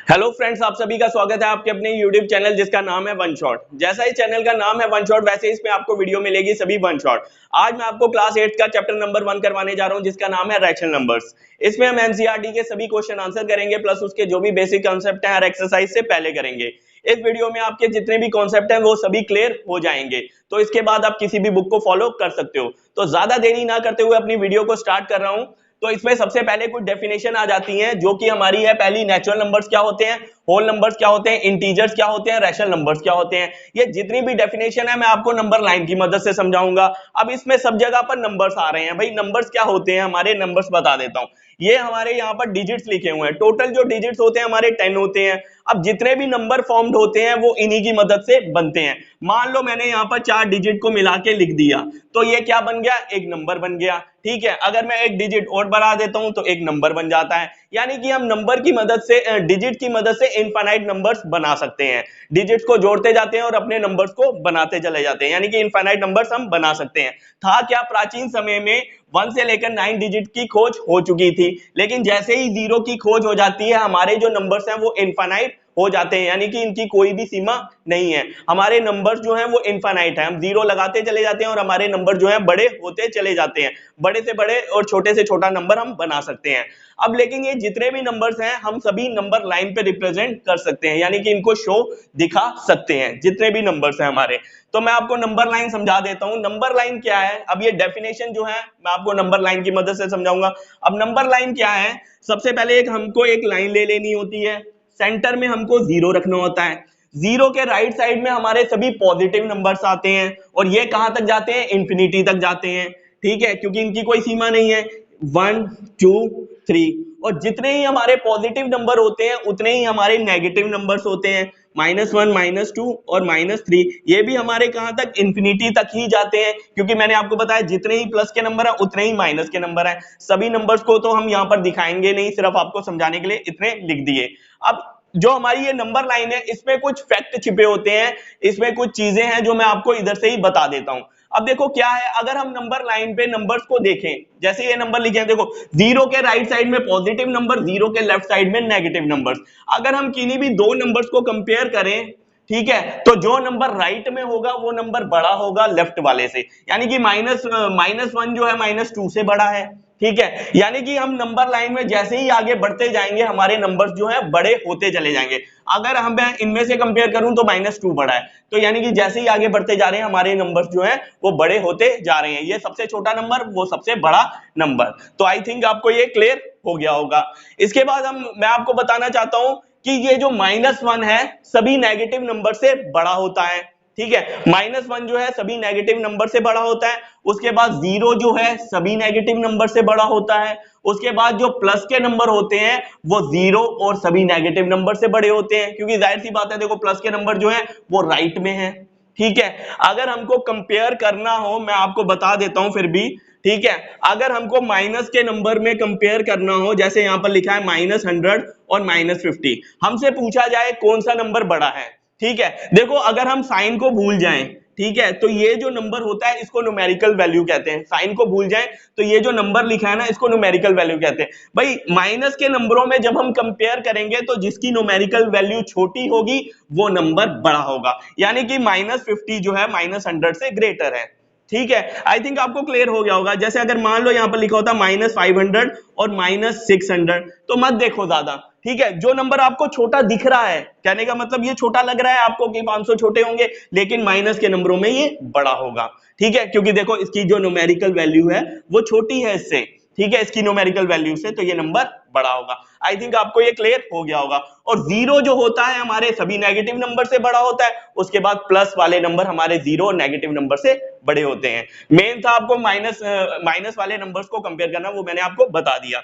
Hello friends, आप सभी का स्वागत है आपके अपने यूट्यूब चैनल जिसका नाम है वन शॉट। जैसा इस चैनल का नाम है वन शॉट, वैसे इसमें आपको वीडियो मिलेगी सभी वन शॉट। आज मैं आपको क्लास 8 का चैप्टर नंबर 1 करवाने जा रहा हूं जिसका नाम है रैशनल नंबर्स। इसमें हम एनसीईआरटी के सभी क्वेश्चन आंसर करेंगे, प्लस उसके जो भी बेसिक कांसेप्ट हैं हर एक्सरसाइज से पहले करेंगे। इस वीडियो में आपके जितने भी कॉन्सेप्ट हैं वो सभी क्लियर हो जाएंगे, तो इसके बाद आप किसी भी बुक को फॉलो कर सकते हो। तो ज्यादा देरी ना करते हुए अपनी वीडियो को स्टार्ट कर रहा हूं। तो इसमें सबसे पहले कुछ डेफिनेशन आ जाती हैं जो कि हमारी है। पहली, नेचुरल नंबर्स क्या होते हैं, होल नंबर्स क्या होते हैं, इंटीजर्स क्या होते हैं, रैशनल नंबर्स क्या होते हैं। ये जितनी भी डेफिनेशन है मैं आपको नंबर लाइन की मदद से समझाऊंगा। अब इसमें सब जगह पर नंबर्स आ रहे हैं, भाई नंबर्स क्या होते हैं, हमारे नंबर्स बता देता हूं। ये हमारे यहाँ पर डिजिट्स लिखे हुए हैं, टोटल जो डिजिट्स होते हैं हमारे 10 होते हैं। अब जितने भी नंबर फॉर्म्ड होते हैं वो इन्हीं की मदद से बनते हैं। मान लो मैंने यहाँ पर 4 डिजिट को मिला के लिख दिया, तो ये क्या बन गया, एक नंबर बन गया। ठीक है, अगर मैं एक डिजिट और बढ़ा देता हूं तो एक नंबर बन जाता है। यानी कि हम नंबर की मदद से, डिजिट की मदद से इनफाइनाइट नंबर्स बना सकते हैं। डिजिट्स को जोड़ते जाते हैं और अपने नंबर्स को बनाते चले जाते हैं, यानी कि इनफाइनाइट नंबर्स हम बना सकते हैं। था क्या, प्राचीन समय में 1 से लेकर 9 डिजिट की खोज हो चुकी थी, लेकिन जैसे ही 0 की खोज हो जाती है हमारे जो नंबर्स हैं वो इनफाइनाइट हो जाते हैं, यानी कि इनकी कोई भी सीमा नहीं है। हमारे नंबर्स जो हैं वो इनफाइनाइट है, हम 0 लगाते चले जाते हैं और हमारे नंबर जो हैं बड़े होते चले जाते हैं। बड़े से बड़े और छोटे से छोटा नंबर हम बना सकते हैं। अब लेकिन ये जितने भी नंबर्स हैं हम सभी नंबर लाइन पे रिप्रेजेंट कर सकते हैं, यानी कि इनको शो दिखा सकते हैं जितने भी नंबर्स हैं हमारे। तो मैं आपको नंबर लाइन समझा देता हूं। नंबर लाइन क्या है, अब ये डेफिनेशन जो है मैं आपको नंबर लाइन की मदद से समझाऊंगा। अब नंबर लाइन क्या है, सबसे पहले हमको एक लाइन ले लेनी होती है, सेंटर में हमको 0 रखना होता है। 0 के राइट साइड में हमारे सभी पॉजिटिव नंबर्स आते हैं और ये कहां तक जाते हैं, इंफिनिटी तक जाते हैं। ठीक है, क्योंकि इनकी कोई सीमा नहीं है। 1 2 3, और जितने ही हमारे पॉजिटिव नंबर होते हैं उतने ही हमारे नेगेटिव नंबर्स होते हैं। -1 -2 और -3, ये भी हमारे कहां तक, इंफिनिटी तक ही जाते हैं। क्योंकि मैंने आपको बताया जितने ही प्लस के नंबर है उतने ही माइनस के नंबर है। सभी नंबर्स को तो हम यहाँ पर दिखाएंगे नहीं, सिर्फ आपको समझाने के लिए इतने लिख दिए। अब जो हमारी ये नंबर लाइन है इसमें कुछ फैक्ट छिपे होते हैं, इसमें कुछ चीजें हैं जो मैं आपको इधर से ही बता देता हूं। अब देखो क्या है, अगर हम नंबर लाइन पे नंबर्स को देखें, जैसे ये नंबर लिखे हैं, देखो 0 के राइट साइड में पॉजिटिव नंबर, 0 के लेफ्ट साइड में नेगेटिव नंबर्स। अगर हम किन्हीं भी दो नंबर्स को कंपेयर करें, ठीक है, तो जो नंबर राइट में होगा वो नंबर बड़ा होगा लेफ्ट वाले से, यानी कि -1 जो है -2 से बड़ा है। ठीक है, यानी कि हम नंबर लाइन में जैसे ही आगे बढ़ते जाएंगे हमारे नंबर्स जो है बड़े होते चले जाएंगे। अगर हम इनमें से कंपेयर करूं तो -2 बड़ा है, तो यानी कि जैसे ही आगे बढ़ते जा रहे हैं हमारे नंबर्स जो है वो बड़े होते जा रहे हैं। ये सबसे छोटा नंबर, वो सबसे बड़ा नंबर। तो आई थिंक आपको ये क्लियर हो गया होगा। इसके बाद मैं आपको बताना चाहता हूं कि ये जो -1 है सभी नेगेटिव नंबर से बड़ा होता है। ठीक है, -1 जो है सभी नेगेटिव नंबर से बड़ा होता है। उसके बाद 0 जो है सभी नेगेटिव नंबर से बड़ा होता है। उसके बाद जो प्लस के नंबर होते हैं वो 0 और सभी नेगेटिव नंबर से बड़े होते हैं, क्योंकि जाहिर सी बात है, देखो प्लस के नंबर जो है वो राइट में है। ठीक है, अगर हमको कंपेयर करना हो, मैं आपको बता देता हूं फिर भी। ठीक है, अगर हमको माइनस के नंबर में कंपेयर करना हो, जैसे यहां पर लिखा है -100 और -50, हमसे पूछा जाए कौन सा नंबर बड़ा है। ठीक है, देखो अगर हम साइन को भूल जाएं, ठीक है, तो ये जो नंबर होता है इसको न्यूमेरिकल वैल्यू कहते हैं। साइन को भूल जाएं तो ये जो नंबर लिखा है ना इसको न्यूमेरिकल वैल्यू कहते हैं। भाई माइनस के नंबरों में जब हम कंपेयर करेंगे तो जिसकी न्यूमेरिकल वैल्यू छोटी होगी वो नंबर बड़ा होगा, यानी कि -50 जो है -100 से ग्रेटर है। ठीक है, आई थिंक आपको क्लियर हो गया होगा। जैसे अगर मान लो यहाँ पर लिखा होता -500 और -600, तो मत देखो ज्यादा। ठीक है, जो नंबर आपको छोटा दिख रहा है, कहने का मतलब ये छोटा लग रहा है आपको कि 500 छोटे होंगे, लेकिन माइनस के नंबरों में ये बड़ा होगा। ठीक है, क्योंकि देखो इसकी जो न्यूमेरिकल वैल्यू है वो छोटी है इससे। ठीक है, इसकी न्यूमेरिकल वैल्यू से, तो ये नंबर बड़ा होगा। आई थिंक आपको ये क्लियर हो गया होगा। और 0 जो होता है हमारे सभी नेगेटिव नंबर से बड़ा होता है। उसके बाद प्लस वाले नंबर हमारे 0 और नेगेटिव नंबर से बड़े होते हैं। मेन था आपको माइनस वाले नंबर्स को कंपेयर करना, वो मैंने आपको बता दिया।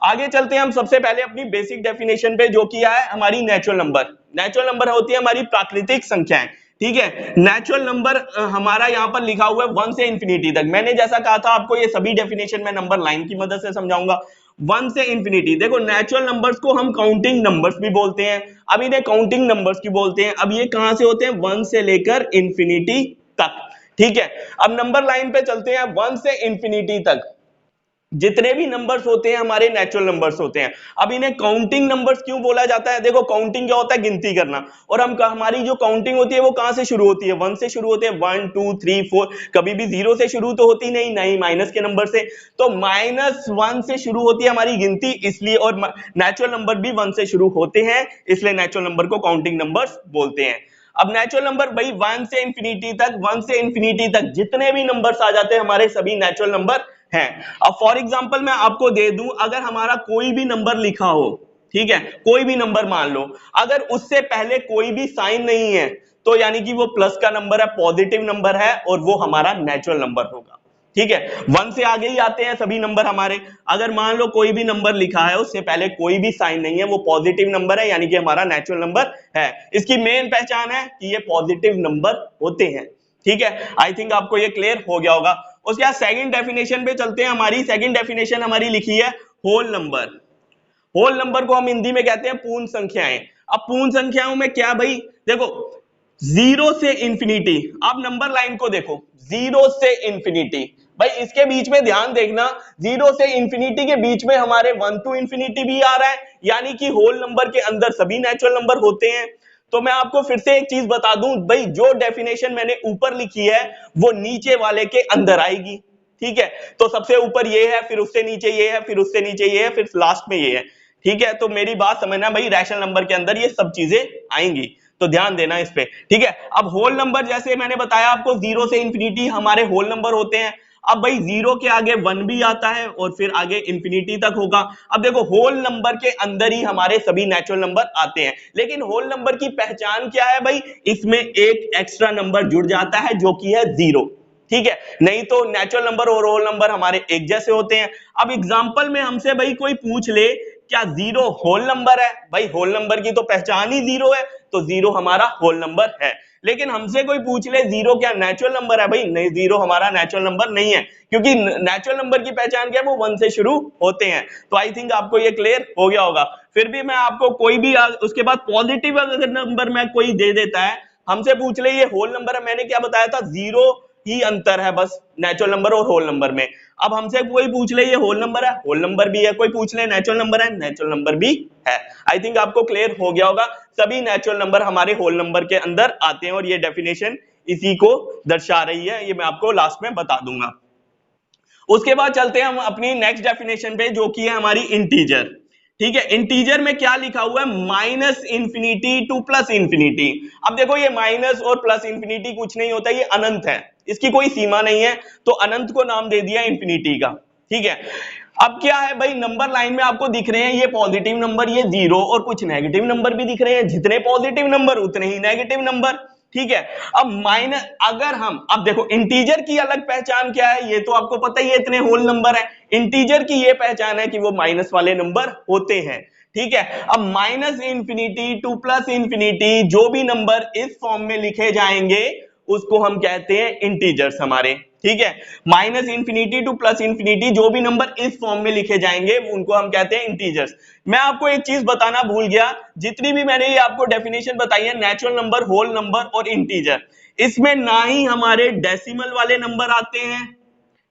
आगे चलते हैं हम सबसे पहले अपनी बेसिक डेफिनेशन पे, जो किया है हमारी नेचुरल नंबर। नेचुरल नंबर होती है हमारी प्राकृतिक संख्याएं। ठीक है, नेचुरल नंबर हमारा यहाँ पर लिखा हुआ है 1 से इंफिनिटी तक। मैंने जैसा कहा था आपको ये सभी डेफिनेशन में नंबर लाइन की मदद से समझाऊंगा। 1 से इंफिनिटी, देखो नेचुरल नंबर्स को हम काउंटिंग नंबर्स भी बोलते हैं। अब इन्हें काउंटिंग नंबर्स की बोलते हैं। अब ये कहां से होते हैं, 1 से लेकर इंफिनिटी तक। ठीक है, अब नंबर लाइन पे चलते हैं 1 से इंफिनिटी तक। जितने भी नंबर्स होते हैं हमारे नेचुरल नंबर्स होते हैं। अब इन्हें काउंटिंग नंबर्स क्यों बोला जाता है? देखो काउंटिंग क्या होता है? गिनती करना। और हम हमारी जो काउंटिंग होती है वो कहां से शुरू होती है? 1 से शुरू होती है। 1 2 3 4, कभी भी 0 से शुरू तो होती नहीं, नहीं माइनस के नंबर से। तो -1 से शुरू होती है हमारी गिनती, इसलिए, और नेचुरल नंबर भी 1 से शुरू होते हैं, इसलिए नेचुरल नंबर को काउंटिंग नंबर्स बोलते हैं। अब नेचुरल नंबर भाई 1 से इंफिनिटी तक, 1 से इंफिनिटी तक जितने भी नंबर्स आ जाते हैं हमारे सभी नेचुरल नंबर हैं। अब फॉर एग्जांपल मैं आपको दे दूं, अगर हमारा कोई भी नंबर लिखा हो, ठीक है, कोई भी नंबर मान लो, अगर उससे पहले कोई भी साइन नहीं है, तो यानी कि वो प्लस का नंबर है, पॉजिटिव नंबर है, और वो हमारा नेचुरल नंबर होगा। ठीक है, 1 से आगे ही आते हैं सभी नंबर हमारे। अगर मान लो कोई भी नंबर लिखा है, उससे पहले कोई भी साइन नहीं है, वो पॉजिटिव नंबर है, यानी कि हमारा नेचुरल नंबर है। इसकी मेन पहचान है कि ये पॉजिटिव नंबर होते हैं। ठीक है, आई थिंक आपको ये क्लियर हो गया होगा। उसके बाद सेकंड डेफिनेशन पे चलते हैं। हमारी सेकंड डेफिनेशन हमारी लिखी है होल नंबर। होल नंबर को हम हिंदी में कहते हैं पूर्ण संख्याएं। अब पूर्ण संख्याओं में क्या भाई, देखो 0 से इंफिनिटी, आप नंबर लाइन को देखो, 0 से इंफिनिटी, भाई इसके बीच में ध्यान देखना, 0 से इंफिनिटी के बीच में हमारे 1 टू इंफिनिटी भी आ रहा है, यानी कि होल नंबर के अंदर सभी नेचुरल नंबर होते हैं। तो मैं आपको फिर से एक चीज बता दूं भाई, जो डेफिनेशन मैंने ऊपर लिखी है वो नीचे वाले के अंदर आएगी। ठीक है, तो सबसे ऊपर ये है, फिर उससे नीचे ये है, फिर उससे नीचे ये है, फिर लास्ट में ये है। ठीक है, तो मेरी बात समझना भाई, रैशनल नंबर के अंदर ये सब चीजें आएंगी, तो ध्यान देना इस पे। ठीक है, अब होल नंबर जैसे मैंने बताया आपको, 0 से इंफिनिटी हमारे होल नंबर होते हैं। अब भाई 0 के आगे 1 भी आता है, और फिर आगे इंफिनिटी तक होगा। अब देखो होल नंबर के अंदर ही हमारे सभी नेचुरल नंबर आते हैं, लेकिन होल नंबर की पहचान क्या है भाई, इसमें एक एक्स्ट्रा नंबर जुड़ जाता है जो कि है 0। ठीक है, नहीं तो नेचुरल नंबर और होल नंबर हमारे एक जैसे होते हैं। अब एग्जांपल में हमसे भाई कोई पूछ ले, क्या 0 होल नंबर है? भाई होल नंबर की तो पहचान ही 0 है, तो 0 हमारा होल नंबर है। लेकिन हमसे कोई पूछ ले 0 क्या नेचुरल नंबर है? भाई नहीं, 0 हमारा नेचुरल नंबर नहीं है, क्योंकि नेचुरल नंबर की पहचान क्या है, वो 1 से शुरू होते हैं। तो आई थिंक आपको ये क्लियर हो गया होगा। फिर भी मैं आपको कोई भी उसके बाद पॉजिटिव अगर नंबर में कोई दे देता है, हमसे पूछ ले ये होल नंबर है, मैंने क्या बताया था, 0 ही अंतर है बस नेचुरल नंबर और होल नंबर में। अब हमसे कोई पूछ ले ये होल नंबर है, होल नंबर भी है, कोई पूछ ले नेचुरल नंबर है, नेचुरल नंबर भी है। आई थिंक आपको क्लियर हो गया होगा, सभी नेचुरल नंबर हमारे होल नंबर के अंदर आते हैं, और ये डेफिनेशन इसी को दर्शा रही है, ये मैं आपको लास्ट में बता दूंगा। उसके बाद चलते हैं हम अपनी नेक्स्ट डेफिनेशन पे, जो कि है हमारी इंटीजर। ठीक है, इंटीजर में क्या लिखा हुआ है, minus infinity two plus infinity. अब देखो ये माइनस और प्लस इंफिनिटी कुछ नहीं होता, ये अनंत है, इसकी कोई सीमा नहीं है, तो अनंत को नाम दे दिया इंफिनिटी का। ठीक है, अब क्या है भाई, नंबर लाइन में आपको दिख रहे हैं ये पॉजिटिव नंबर, ये 0, और कुछ नेगेटिव नंबर भी दिख रहे हैं, जितने पॉजिटिव नंबर उतने ही नेगेटिव नंबर। ठीक है, अब माइनस, अगर हम, अब देखो इंटीजर की अलग पहचान क्या है, ये तो आपको पता ही है, इतने होल नंबर है। इंटीजर की ये पहचान है कि वो माइनस वाले नंबर होते हैं। ठीक है, अब minus infinity two plus infinity जो भी नंबर इस फॉर्म में लिखे जाएंगे उसको हम कहते हैं इंटीजर्स हमारे। ठीक है, minus infinity two plus infinity जो भी नंबर इस फॉर्म में लिखे जाएंगे उनको हम कहते हैं इंटीजर्स। मैं आपको एक चीज बताना भूल गया, जितनी भी मैंने ये आपको डेफिनेशन बताई है, नेचुरल नंबर, होल नंबर और इंटीजर, इसमें ना ही हमारे डेसिमल वाले नंबर आते हैं,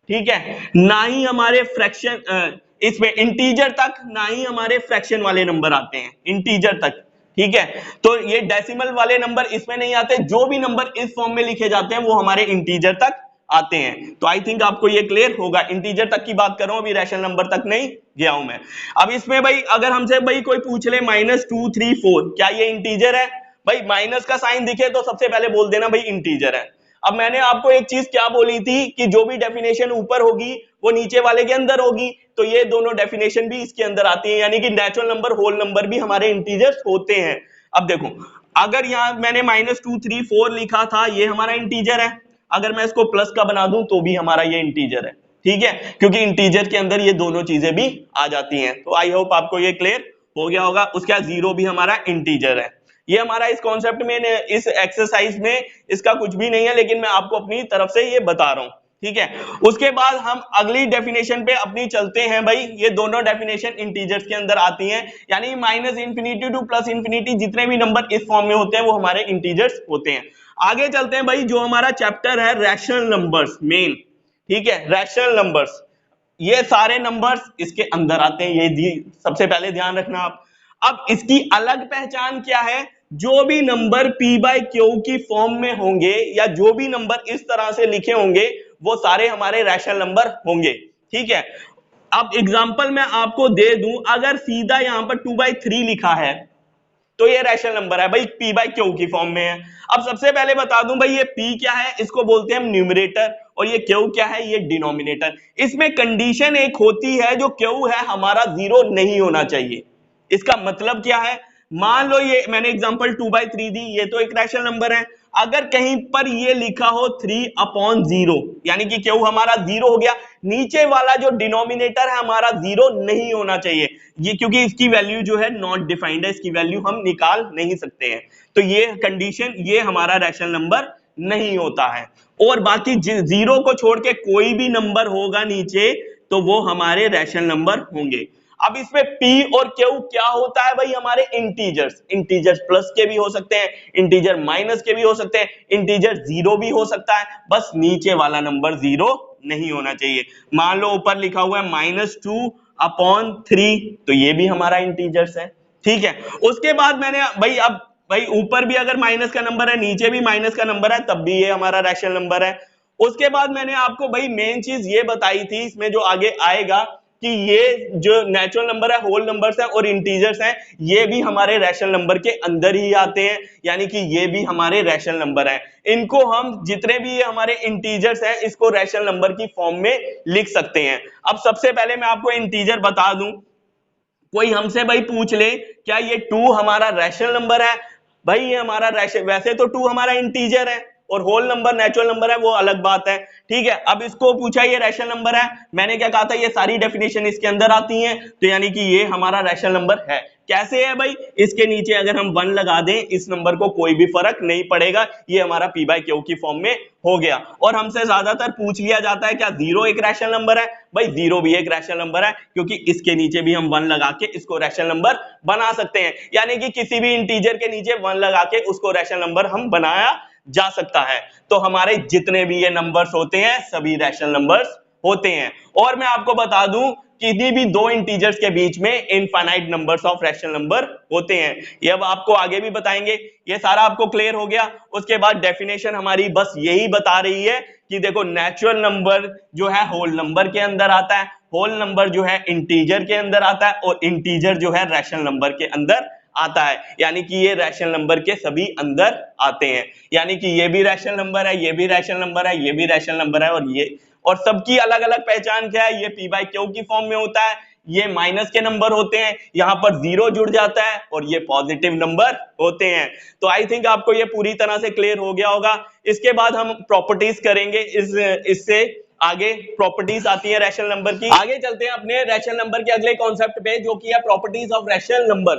ठीक है, ना ही हमारे फ्रैक्शन, इसमें इंटीजर तक ना ही हमारे फ्रैक्शन वाले नंबर आते हैं, इंटीजर तक। ठीक है, तो ये डेसिमल वाले नंबर इसमें नहीं आते, जो भी नंबर इस फॉर्म में लिखे जाते हैं वो हमारे इंटीजर तक आते हैं। तो आई थिंक आपको ये क्लियर होगा, इंटीजर तक की बात कर रहा हूं, अभी रैशनल नंबर तक नहीं गया हूं मैं। अब इसमें भाई अगर हमसे भाई कोई पूछ ले -2 3 4 क्या ये इंटीजर है? भाई माइनस का साइन दिखे तो सबसे पहले बोल देना भाई इंटीजर है। अब मैंने आपको एक चीज क्या बोली थी कि जो भी डेफिनेशन ऊपर होगी वो नीचे वाले के अंदर होगी, तो ये दोनों डेफिनेशन भी इसके अंदर आती है, यानी कि नेचुरल नंबर, होल नंबर भी हमारे इंटीजर्स होते हैं। अब देखो, अगर यहां मैंने -2 3 4 लिखा था, ये हमारा इंटीजर है, अगर मैं इसको प्लस का बना दूं तो भी हमारा ये इंटीजर है। ठीक है, क्योंकि इंटीजर के अंदर ये दोनों चीजें भी आ जाती हैं। तो आई होप आपको ये क्लियर हो गया होगा। उसके बाद 0 भी हमारा इंटीजर है। ये हमारा इस कॉन्सेप्ट में, इस एक्सरसाइज में इसका कुछ भी नहीं है, लेकिन मैं आपको अपनी तरफ से ये बता रहा हूं। ठीक है, उसके बाद हम अगली डेफिनेशन पे अपनी चलते हैं भाई। ये दोनों डेफिनेशन इंटीजर्स के अंदर आती हैं, यानी minus infinity two plus infinity जितने भी नंबर इस फॉर्म में होते हैं वो हमारे इंटीजर्स होते हैं। आगे चलते हैं भाई, जो हमारा चैप्टर है रैशनल नंबर्स मेन। ठीक है, रैशनल नंबर्स, ये सारे नंबर्स इसके अंदर आते हैं, ये सबसे पहले ध्यान रखना आप। अब इसकी अलग पहचान क्या है, जो भी नंबर p बाई क्यू की फॉर्म में होंगे या जो भी नंबर इस तरह से लिखे होंगे वो सारे हमारे रैशनल नंबर होंगे, ठीक है। अब एग्जांपल मैं आपको दे दूं, अगर सीधा यहां पर 2/3 लिखा है तो ये रैशनल नंबर है भाई, p बाई क्यू की फॉर्म में है। अब सबसे पहले बता दूं भाई, ये p क्या है, इसको बोलते हैं हम न्यूमरेटर, और ये q क्या है, ये डिनोमिनेटर। इसमें कंडीशन एक होती है, जो q है हमारा 0 नहीं होना चाहिए। इसका मतलब क्या है, मान लो ये मैंने एग्जांपल 2/3 दी, ये तो एक रैशनल नंबर है। अगर कहीं पर ये लिखा हो 3/0, यानी कि क्यू हमारा 0 हो गया, नीचे वाला जो डिनोमिनेटर है हमारा 0 नहीं होना चाहिए, ये क्योंकि इसकी वैल्यू जो है नॉट डिफाइंड है, इसकी वैल्यू हम निकाल नहीं सकते हैं। तो ये कंडीशन, ये हमारा रैशनल नंबर नहीं होता है। और बाकी 0 को छोड़ के कोई भी नंबर होगा नीचे तो वो हमारे रैशनल नंबर होंगे। अब इसमें p और q क्या होता है भाई, हमारे इंटीजर्स। इंटीजर्स प्लस के भी हो सकते हैं, इंटीजर माइनस के भी हो सकते हैं, इंटीजर 0 भी हो सकता है, बस नीचे वाला नंबर 0 नहीं होना चाहिए। मान लो ऊपर लिखा हुआ है -2/3, तो ये भी हमारा इंटीजर्स है, ठीक है। उसके बाद मैंने भाई, अब भाई ऊपर भी अगर माइनस का नंबर है, नीचे भी माइनस का नंबर है, तब भी ये हमारा रैशनल नंबर है। उसके बाद मैंने आपको भाई मेन चीज ये बताई थी, इसमें जो आगे आएगा कि ये जो नेचुरल नंबर है, होल नंबर्स है और इंटीजर्स हैं, ये भी हमारे रैशनल नंबर के अंदर ही आते हैं, यानी कि ये भी हमारे रैशनल नंबर हैं। इनको हम जितने भी ये हमारे इंटीजर्स हैं, इसको रैशनल नंबर की फॉर्म में लिख सकते हैं। अब सबसे पहले मैं आपको इंटीजर बता दूं, कोई हमसे भाई पूछ ले क्या ये 2 हमारा रैशनल नंबर है, भाई ये हमारा रैशनल, वैसे तो 2 हमारा इंटीजर है और होल नंबर नेचुरल नंबर है, वो अलग बात है, ठीक है। अब इसको पूछा ये रैशनल नंबर है, मैंने क्या कहा था, ये सारी डेफिनेशन इसके अंदर आती हैं, तो यानी कि ये हमारा रैशनल नंबर है। कैसे है भाई, इसके नीचे अगर हम 1 लगा दें, इस नंबर को कोई भी फर्क नहीं पड़ेगा, ये हमारा p बाई क्यू की फॉर्म में हो गया। और हमसे ज्यादातर पूछ लिया जाता है क्या 0 एक रैशनल नंबर है, भाई 0 भी एक रैशनल नंबर है, क्योंकि इसके नीचे भी हम 1 लगा के इसको रैशनल नंबर बना सकते हैं, यानी कि किसी भी इंटीजर के नीचे 1 लगा के उसको रैशनल नंबर हम बनाया जा सकता है। तो हमारे जितने भी ये नंबर्स होते हैं सभी रैशनल नंबर्स होते हैं। और मैं आपको बता दूं, किसी भी दो इंटीजर्स के बीच में infinite numbers of rational number होते हैं, ये अब आपको आगे भी बताएंगे। ये सारा आपको क्लियर हो गया। उसके बाद डेफिनेशन हमारी बस यही बता रही है कि देखो, नेचुरल नंबर जो है होल नंबर के अंदर आता है, होल नंबर जो है इंटीजर के अंदर आता है, और इंटीजर जो है रैशनल नंबर के अंदर आता है, यानी कि ये रैशनल नंबर के सभी अंदर आते हैं, यानी कि ये भी रैशनल नंबर है, ये भी रैशनल नंबर है, ये भी रैशनल नंबर है, और ये, और सबकी अलग अलग पहचान क्या है, ये p बाई क्यू की फॉर्म में होता है, ये माइनस के नंबर होते हैं, यहां पर 0 जुड़ जाता है, और ये पॉजिटिव नंबर होते हैं। तो आई थिंक आपको ये पूरी तरह से क्लियर हो गया होगा। इसके बाद हम प्रॉपर्टीज करेंगे, इससे आगे प्रॉपर्टीज आती है रैशनल नंबर की। आगे चलते हैं अपने रैशनल नंबर के अगले कॉन्सेप्ट पे, जो कि है properties of rational number.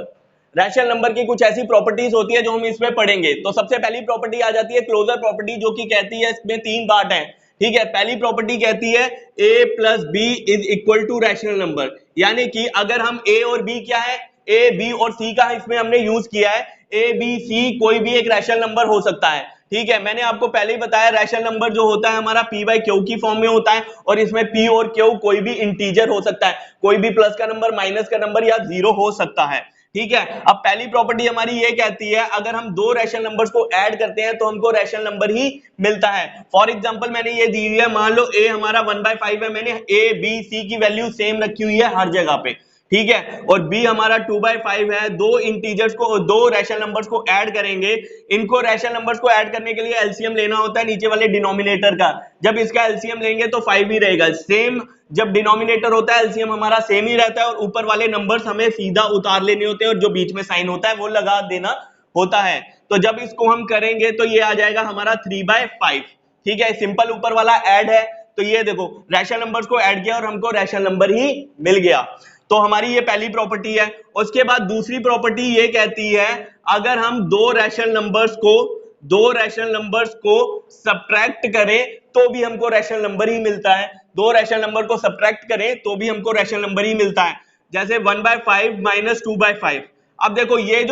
Rational number की कुछ ऐसी प्रॉपर्टीज होती है जो हम इसमें पढ़ेंगे। तो सबसे पहली प्रॉपर्टी आ जाती है क्लोजर प्रॉपर्टी, जो कि कहती है, इसमें 3 पार्ट है, ठीक है। पहली प्रॉपर्टी कहती है a plus B is equal to rational number, यानी कि अगर हम a और b क्या है, a b और c का इसमें हमने यूज किया है, a b c कोई भी एक रैशनल नंबर हो सकता है, ठीक है। मैंने आपको पहले ही बताया रैशनल नंबर जो होता है हमारा p बाई क्यू की फॉर्म में होता है, और इसमें p और q कोई भी इंटीजर हो सकता है, कोई भी प्लस का नंबर, माइनस का नंबर या 0 हो सकता है, ठीक है। अब पहली प्रॉपर्टी हमारी ये कहती है, अगर हम दो रैशनल नंबर्स को ऐड करते हैं तो हमको रैशनल नंबर ही मिलता है। फॉर एग्जांपल मैंने ये दी हुई है, मान लो a हमारा 1/5 है, मैंने a b c की वैल्यू सेम रखी हुई है हर जगह पे, ठीक है, और b हमारा 2/5 है। दो इंटीजर्स को, दो रैशनल नंबर्स को ऐड करेंगे, इनको रैशनल नंबर्स को ऐड करने के लिए एलसीएम लेना होता है नीचे वाले डिनोमिनेटर का। जब इसका एलसीएम लेंगे तो 5 ही रहेगा, सेम जब डिनोमिनेटर होता है एलसीएम हमारा सेम ही रहता है, और ऊपर वाले नंबर्स हमें सीधा उतार लेने होते हैं, और जो बीच में साइन होता है वो लगा देना होता है। तो जब इसको हम करेंगे तो ये आ जाएगा हमारा 3/5, ठीक है। सिंपल ऊपर वाला ऐड है, तो ये देखो रैशनल नंबर्स को ऐड किया और हमको रैशनल नंबर ही मिल गया। तो हमारी ये पहली प्रॉपर्टी है। उसके बाद दूसरी प्रॉपर्टी ये कहती है, अगर हम दो रैशनल नंबर्स को सब्ट्रैक्ट करें तो भी हमको रैशनल नंबर ही मिलता है, दो रैशनल नंबर को सब्ट्रैक्ट करें तो भी हमको रैशनल नंबर ही मिलता है। जैसे 1/5 माइनस 2/5। अब देखो ये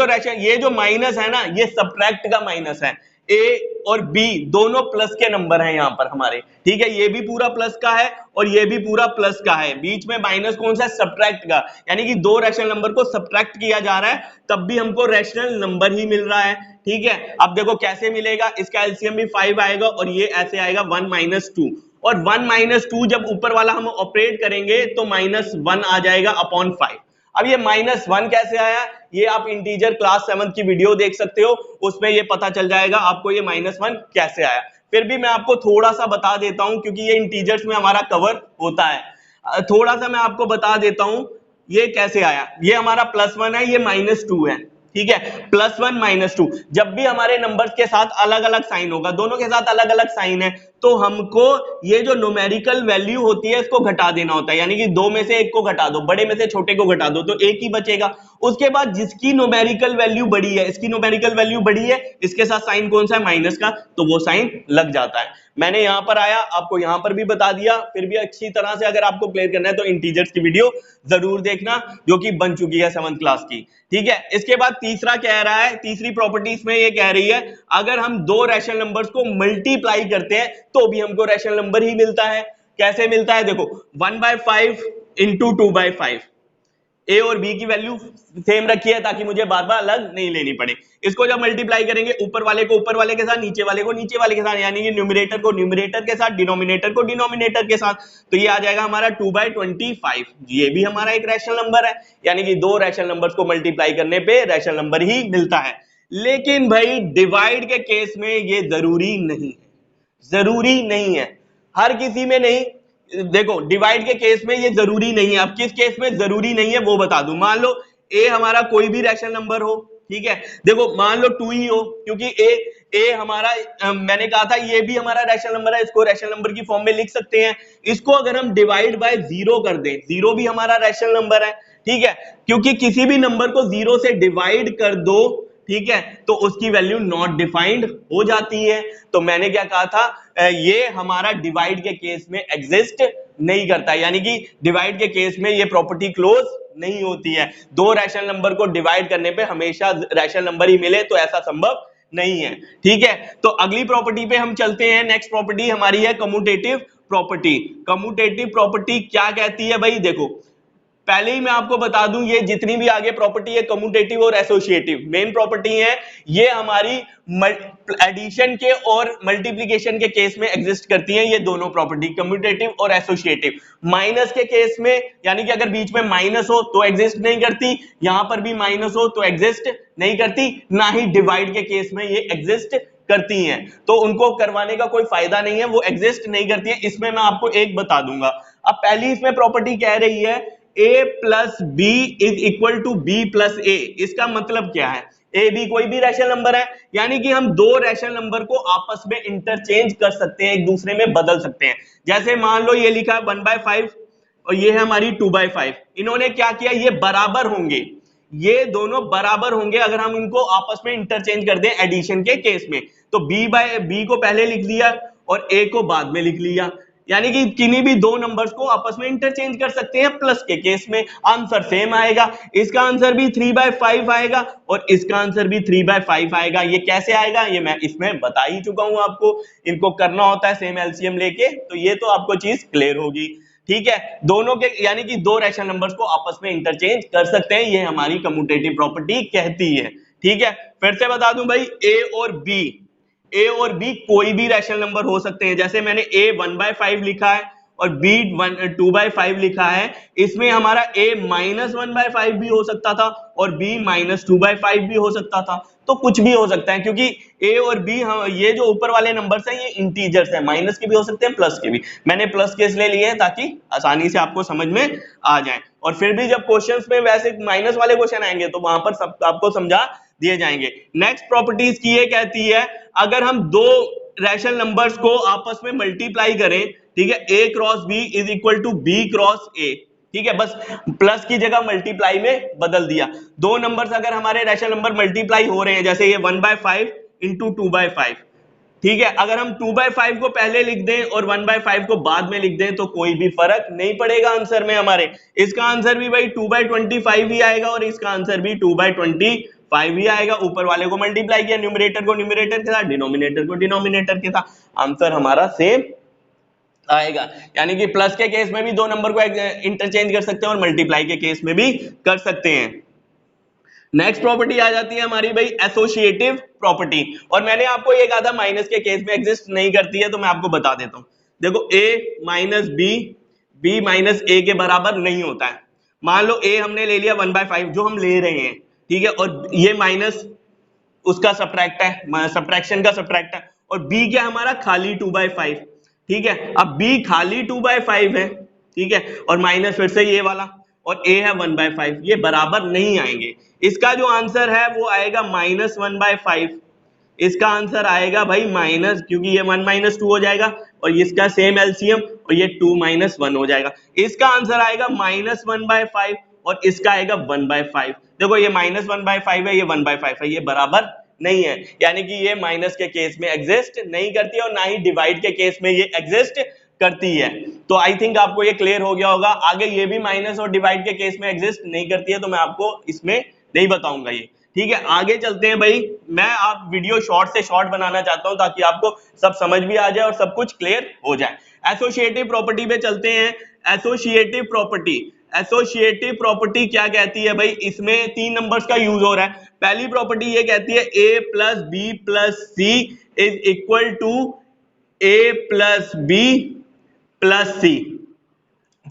जो माइनस है ना, ये सब्ट्रैक्ट का माइनस है, a और B दोनों प्लस के नंबर हैं यहाँ पर हमारे, ठीक है, ये भी पूरा प्लस का है और ये भी पूरा प्लस का है, बीच में माइनस कौन सा है, सब्ट्रैक्ट का, यानी कि दो रैशनल नंबर को सब्ट्रैक्ट किया जा रहा है तब भी हमको रैशनल नंबर ही मिल रहा है, ठीक है। अब देखो कैसे मिलेगा, इसका एलसीएम भी 5 आएगा और ये ऐसे आएगा 1 - 2, और 1 - 2 जब ऊपर वाला हम ऑपरेट करेंगे तो -1 आ जाएगा अपॉन 5। अब ये -1 कैसे आया, ये आप इंटीजर क्लास 7 की वीडियो देख सकते हो, उसमें ये पता चल जाएगा आपको ये -1 कैसे आया। फिर भी मैं आपको थोड़ा सा बता देता हूं क्योंकि ये इंटीजर्स में हमारा कवर होता है, थोड़ा सा मैं आपको बता देता हूं ये कैसे आया। ये हमारा +1 है, ये -2 है, ठीक है, +1 - 2 जब भी हमारे नंबर्स के साथ अलग अलग साइन होगा, दोनों के साथ अलग अलग साइन है, तो हमको ये जो न्यूमेरिकल वैल्यू होती है इसको घटा देना होता है, यानी कि दो में से एक को घटा दो, बड़े में से छोटे को घटा दो तो एक ही बचेगा। उसके बाद जिसकी न्यूमेरिकल वैल्यू बड़ी है, इसकी न्यूमेरिकल वैल्यू बड़ी है, इसके साथ साइन कौन सा है, माइनस का, तो वो साइन लग जाता है। मैंने यहां पर आया, आपको यहां पर भी बता दिया। फिर भी अच्छी तरह से अगर आपको क्लियर करना है तो इंटीजर्स की वीडियो जरूर देखना जो कि बन चुकी है 7th क्लास की, ठीक है। इसके बाद तीसरा कह रहा है, तीसरी प्रॉपर्टी इसमें ये कह रही है अगर हम दो रैशनल नंबर्स को मल्टीप्लाई करते हैं तो भी हमको रैशनल नंबर ही मिलता है। कैसे मिलता है, देखो 1/5 × 2/5, ए और बी की वैल्यू सेम रखी है ताकि मुझे बार बार अलग नहीं लेनी पड़े। इसको जब मल्टीप्लाई करेंगे ऊपर वाले को ऊपर वाले के साथ, नीचे वाले को नीचे वाले के साथ, यानी कि न्यूमरेटर को न्यूमरेटर के साथ, डिनोमिनेटर को डिनोमिनेटर के साथ, तो ये आ जाएगा हमारा 2/25। ये भी हमारा एक रैशनल नंबर है, यानी कि दो रैशनल नंबर्स को मल्टीप्लाई करने पे रैशनल नंबर ही मिलता है। लेकिन भाई डिवाइड के केस में ये जरूरी नहीं है, जरूरी नहीं है, हर किसी में नहीं। देखो डिवाइड के केस में ये जरूरी नहीं है, अब किस केस में जरूरी नहीं है वो बता दूं। मान लो ए हमारा कोई भी रैशनल नंबर हो, ठीक है, देखो मान लो 2 ही हो, क्योंकि ए हमारा मैंने कहा था ये भी हमारा रैशनल नंबर है, इसको रैशनल नंबर की फॉर्म में लिख सकते हैं। इसको अगर हम डिवाइड बाय 0 कर दें, 0 भी हमारा रैशनल नंबर है, ठीक है, क्योंकि किसी भी नंबर को 0 से डिवाइड कर दो, ठीक है, तो उसकी वैल्यू नॉट डिफाइंड हो जाती है। तो मैंने क्या कहा था, ये हमारा डिवाइड के केस में एग्जिस्ट नहीं करता, यानी कि डिवाइड के केस में ये प्रॉपर्टी क्लोज नहीं होती है। दो रैशनल नंबर को डिवाइड करने पे हमेशा रैशनल नंबर ही मिले तो ऐसा संभव नहीं है, ठीक है। तो अगली प्रॉपर्टी पे हम चलते हैं। नेक्स्ट प्रॉपर्टी हमारी है कम्यूटेटिव प्रॉपर्टी। कम्यूटेटिव प्रॉपर्टी क्या कहती है भाई, देखो पहले ही मैं आपको बता दूं ये जितनी भी आगे प्रॉपर्टी है कम्यूटेटिव और एसोसिएटिव मेन प्रॉपर्टी है, ये हमारी एडिशन के और मल्टीप्लिकेशन के केस में एग्जिस्ट करती हैं। ये दोनों प्रॉपर्टी कम्यूटेटिव और एसोसिएटिव। माइनस के केस में, यानी कि अगर बीच में माइनस हो तो एग्जिस्ट नहीं करती, यहां पर भी माइनस हो तो एग्जिस्ट नहीं करती, ना ही डिवाइड के केस में ये एग्जिस्ट करती हैं, तो उनको करवाने का कोई फायदा नहीं है, वो एग्जिस्ट नहीं करती है। इसमें मैं आपको एक बता दूंगा। अब पहली इसमें प्रॉपर्टी कह रही है a + b = b + a। इसका मतलब क्या है, ए बी कोई भी रैशनल नंबर है, यानी कि हम दो रैशनल नंबर को आपस में इंटरचेंज कर सकते हैं, एक दूसरे में बदल सकते हैं। जैसे मान लो ये लिखा है 1/5 और ये है हमारी 2/5, इन्होंने क्या किया, ये बराबर होंगे, ये दोनों बराबर होंगे अगर हम इनको आपस में इंटरचेंज कर दें एडिशन के केस में। तो b को पहले लिख लिया और a को बाद में लिख लिया, यानी कि किन्हीं भी दो नंबर्स को आपस में इंटरचेंज कर सकते हैं प्लस के केस में। आंसर सेम आएगा, इसका आंसर भी 3/5 आएगा और इसका आंसर भी 3/5 आएगा। ये कैसे आएगा ये मैं इसमें बता ही चुका हूं आपको, इनको करना होता है सेम एलसीएम लेके, तो ये तो आपको चीज क्लियर होगी, ठीक है। दोनों के यानी कि दो रैशनल नंबर्स को आपस में इंटरचेंज कर सकते हैं, ये हमारी कम्यूटेटिव प्रॉपर्टी कहती है, ठीक है। फिर से बता दूं भाई, ए और बी कोई भी रैशनल नंबर हो सकते हैं। जैसे मैंने a 1/5 लिखा है और b 2/5 लिखा है, इसमें हमारा a -1/5 भी हो सकता था और b -2/5 भी हो सकता था, तो कुछ भी हो सकता है, क्योंकि a और b ये जो ऊपर वाले नंबर्स हैं ये इंटीजर्स हैं, माइनस के भी हो सकते हैं प्लस के भी। मैंने प्लस के इसलिए लिए हैं ताकि आसानी से आपको समझ में आ जाए, और फिर भी जब क्वेश्चंस में वैसे माइनस वाले क्वेश्चन आएंगे तो वहां पर सब आपको समझा दिए जाएंगे। नेक्स्ट प्रॉपर्टीज की ये कहती है अगर हम दो रैशनल नंबर्स को आपस में मल्टीप्लाई करें, ठीक है, a cross b = b cross a, ठीक है, बस प्लस की जगह मल्टीप्लाई में बदल दिया। दो नंबर्स अगर हमारे रैशनल नंबर मल्टीप्लाई हो रहे हैं, जैसे ये 1/5 × 2/5, ठीक है, अगर हम 2/5 को पहले लिख दें और 1/5 को बाद में लिख दें तो कोई भी फर्क नहीं पड़ेगा आंसर में हमारे। इसका आंसर भी भाई 2/25 ही आएगा और इसका आंसर भी 2/25 5 ही आएगा। ऊपर वाले को मल्टीप्लाई किया, न्यूमरेटर को न्यूमरेटर के साथ, डिनोमिनेटर को डिनोमिनेटर के साथ, आंसर हमारा सेम आएगा। यानी कि प्लस के केस में भी दो नंबर को इंटरचेंज कर सकते हैं और मल्टीप्लाई के केस में भी कर सकते हैं। नेक्स्ट प्रॉपर्टी आ जाती है हमारी भाई एसोसिएटिव प्रॉपर्टी, और मैंने आपको ये कहा था माइनस के केस में एग्जिस्ट नहीं करती है, तो मैं आपको बता देता हूं। देखो a माइनस बी माइनस ए के बराबर नहीं होता है। मान लो a हमने ले लिया 1/5 जो हम ले रहे हैं, ठीक है, और ये माइनस उसका सब्ट्रैक्ट है, सब्ट्रैक्शन का सब्ट्रैक्ट है, और b क्या हमारा खाली 2/5, ठीक है। अब b खाली 2/5 है, ठीक है, और माइनस फिर से ये वाला, और a है 1/5, ये बराबर नहीं आएंगे। इसका जो आंसर है वो आएगा -1/5। इसका आंसर आएगा भाई माइनस, क्योंकि ये 1 - 2 हो जाएगा, और इसका सेम एलसीएम, और ये 2 - 1 हो जाएगा। इसका आंसर आएगा -1/5 और इसका आएगा 1/5। देखो ये -1/5 है, ये 1/5 है, ये बराबर नहीं है, यानी कि ये माइनस के केस में एग्जिस्ट नहीं करती है और ना ही डिवाइड के केस में ये एग्जिस्ट करती है। तो आई थिंक आपको ये क्लियर हो गया होगा। आगे ये भी माइनस और डिवाइड के केस में एग्जिस्ट नहीं करती है, तो मैं आपको इसमें नहीं बताऊंगा ये, ठीक है। आगे चलते हैं भाई, मैं आप वीडियो शॉर्ट से शॉर्ट बनाना चाहता हूं ताकि आपको सब समझ भी आ जाए और सब कुछ क्लियर हो जाए। एसोसिएटिव प्रॉपर्टी पे चलते हैं। एसोसिएटिव प्रॉपर्टी क्या कहती है भाई, इसमें 3 नंबर्स का यूज हो रहा है। पहली प्रॉपर्टी ये कहती है a plus B plus C is equal to a plus B plus C.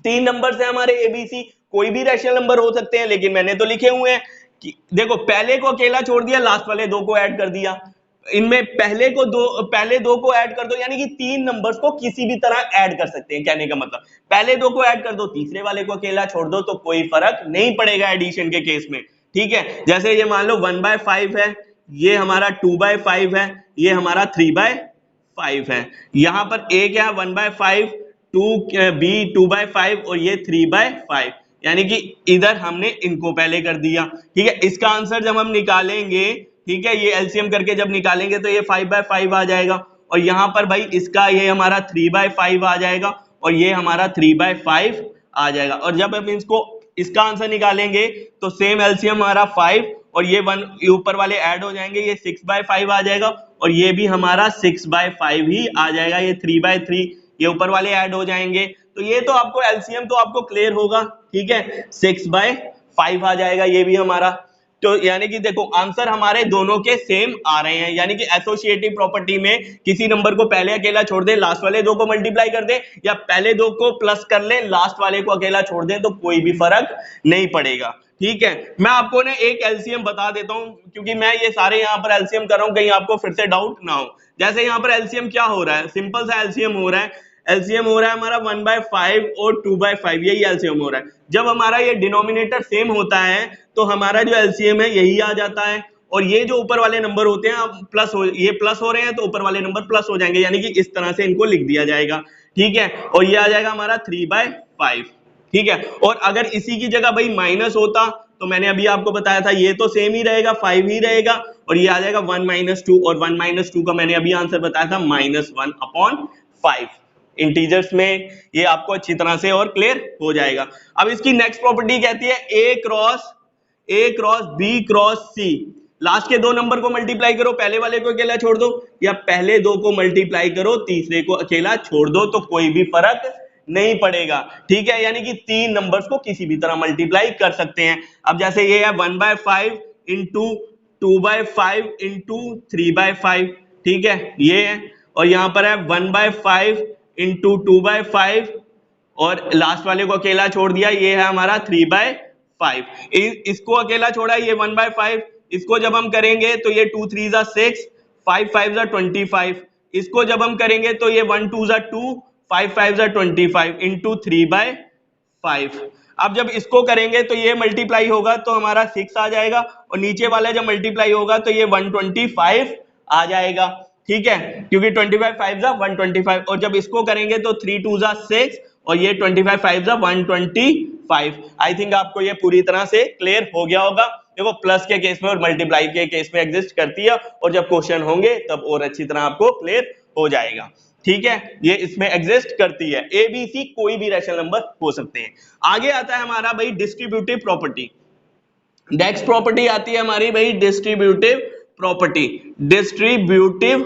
3 number है हमारे ए बी सी, कोई भी रैशनल नंबर हो सकते हैं, लेकिन मैंने तो लिखे हुए हैं कि देखो पहले को अकेला छोड़ दिया, लास्ट वाले दो को ऐड कर दिया। इनमें पहले दो को ऐड कर दो, यानी कि 3 नंबर्स को किसी भी तरह ऐड कर सकते हैं। कहने का मतलब पहले दो को ऐड कर दो, तीसरे वाले को अकेला छोड़ दो, तो कोई फर्क नहीं पड़ेगा एडिशन के केस में, ठीक है। जैसे ये मान लो 1/5 है, ये हमारा 2/5 है, ये हमारा 3/5 है। यहां पर a क्या है 1/5, b 2/5 और ये 3/5, यानी कि इधर हमने इनको पहले कर दिया, ठीक है। इसका आंसर जब हम निकालेंगे, ठीक है, ये एलसीएम करके जब निकालेंगे तो ये 5/5 आ जाएगा, और यहां पर भाई इसका ये हमारा 3/5 आ जाएगा, और ये हमारा 3/5 आ जाएगा। और जब हम इसका आंसर निकालेंगे तो सेम एलसीएम हमारा 5 और ये 1 ऊपर वाले ऐड हो जाएंगे, ये 6/5 आ जाएगा, और ये भी हमारा 6/5 ही आ जाएगा। ये 3/3 ये ऊपर वाले ऐड हो जाएंगे, तो ये तो आपको एलसीएम तो आपको क्लियर होगा, ठीक है, 6/5 आ जाएगा ये भी हमारा। तो यानी कि देखो आंसर हमारे दोनों के सेम आ रहे हैं, यानी कि एसोसिएटिव प्रॉपर्टी में किसी नंबर को पहले अकेला छोड़ दे, लास्ट वाले दो को मल्टीप्लाई कर दे, या पहले दो को प्लस कर ले, लास्ट वाले को अकेला छोड़ दे, तो कोई भी फर्क नहीं पड़ेगा, ठीक है। मैं आपको ना एक एलसीएम बता देता हूं, क्योंकि मैं ये सारे यहाँ पर एलसीएम कर रहा हूं, कहीं आपको फिर से डाउट ना हो। जैसे यहाँ पर एलसीएम क्या हो रहा है, सिंपल सा एलसीएम हो रहा है। एलसीएम हो रहा है हमारा 1/5 और 2/5, यही एलसीएम हो रहा है। जब हमारा ये डिनोमिनेटर सेम होता है तो हमारा जो एलसीएम है यही आ जाता है, और ये जो ऊपर वाले नंबर होते हैं ये प्लस हो रहे हैं तो ऊपर वाले नंबर प्लस हो जाएंगे, यानी कि इस तरह से इनको लिख दिया जाएगा, ठीक है। और ये आ जाएगा हमारा 3/5, ठीक है। और अगर इसी की जगह भाई माइनस होता तो मैंने अभी आपको बताया था ये तो सेम ही रहेगा, 5 ही रहेगा, और ये आ जाएगा 1 - 2, और 1 - 2 का मैंने अभी आंसर बताया था -1/5। इंटीजर्स में ये आपको अच्छी तरह से और क्लियर हो जाएगा। अब इसकी नेक्स्ट प्रॉपर्टी कहती है a cross b cross c। Last के दो नंबर को मल्टीप्लाई करो, पहले वाले को अकेला छोड़ दो, या पहले दो को मल्टीप्लाई करो, तीसरे को अकेला छोड़ दो, तो कोई भी फर्क नहीं पड़ेगा, ठीक है। यानी कि 3 नंबर्स को किसी भी तरह मल्टीप्लाई कर सकते हैं। अब जैसे ये है 1/5 इंटू 2/5 इंटू 3/5, ठीक है, ये है। और यहां पर है 1/5 इंटू 2/5, और लास्ट वाले को अकेला छोड़ दिया, ये है हमारा 3/5। इसको अकेला छोड़ा, ये 1/5, इसको जब हम करेंगे तो ये 2 3 ज़ा 6, 5 5 ज़ा 25, इसको जब हम करेंगे तो ये 1 2 ज़ा 2, 5 5 ज़ा 25 इंटू 3/5। अब जब इसको करेंगे तो ये मल्टीप्लाई होगा तो हमारा 6 आ जाएगा, और नीचे वाला जब मल्टीप्लाई होगा तो ये 125 आ जाएगा, ठीक है, क्योंकि 25 5 ज़ा 125, और जब इसको करेंगे तो 3 2 ज़ा 6, और ये 25 5 ज़ा 125। आई थिंक आपको ये पूरी तरह से क्लियर हो गया होगा। देखो प्लस के केस में और मल्टीप्लाई के केस में एग्जिस्ट करती है, और जब क्वेश्चन होंगे तब और अच्छी तरह आपको क्लियर हो जाएगा, ठीक है। ये इसमें एग्जिस्ट करती है, ए बी सी कोई भी रैशनल नंबर हो सकते हैं। आगे आता है हमारा भाई डिस्ट्रीब्यूटिव प्रॉपर्टी। नेक्स्ट प्रॉपर्टी आती है हमारी भाई डिस्ट्रीब्यूटिव प्रॉपर्टी। डिस्ट्रीब्यूटिव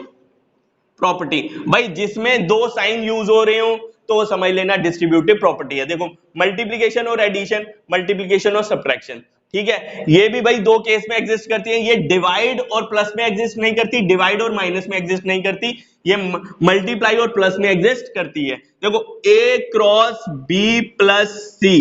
प्रॉपर्टी भाई जिसमें दो साइन यूज हो रहे हो तो वो समझ लेना डिस्ट्रीब्यूटिव प्रॉपर्टी है। देखो मल्टीप्लिकेशन और एडिशन, मल्टीप्लिकेशन और सब्ट्रैक्शन, ठीक है, ये भी भाई दो केस में एग्जिस्ट करती है। ये डिवाइड और प्लस में एग्जिस्ट नहीं करती, डिवाइड और माइनस में एग्जिस्ट नहीं करती, ये मल्टीप्लाई और प्लस में एग्जिस्ट करती है। देखो a cross b plus C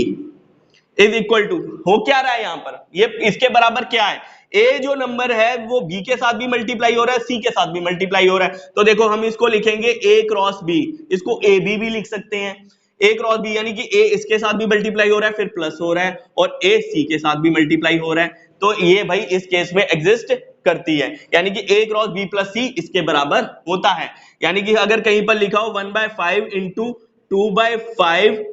is equal to, हो क्या रहा है यहां पर, ये इसके बराबर क्या है, a जो नंबर है वो b के साथ भी मल्टीप्लाई हो रहा है, c के साथ भी मल्टीप्लाई हो रहा है। तो देखो हम इसको लिखेंगे a क्रॉस b, इसको ab भी लिख सकते हैं। a क्रॉस b यानी कि a इसके साथ भी मल्टीप्लाई हो रहा है, फिर प्लस हो रहा है, और a c के साथ भी मल्टीप्लाई हो रहा है। तो ये भाई इस केस में एग्जिस्ट करती है, यानी कि a cross b plus c इसके बराबर होता है। यानी कि अगर कहीं पर लिखा हो 1/5 इंटू 2/5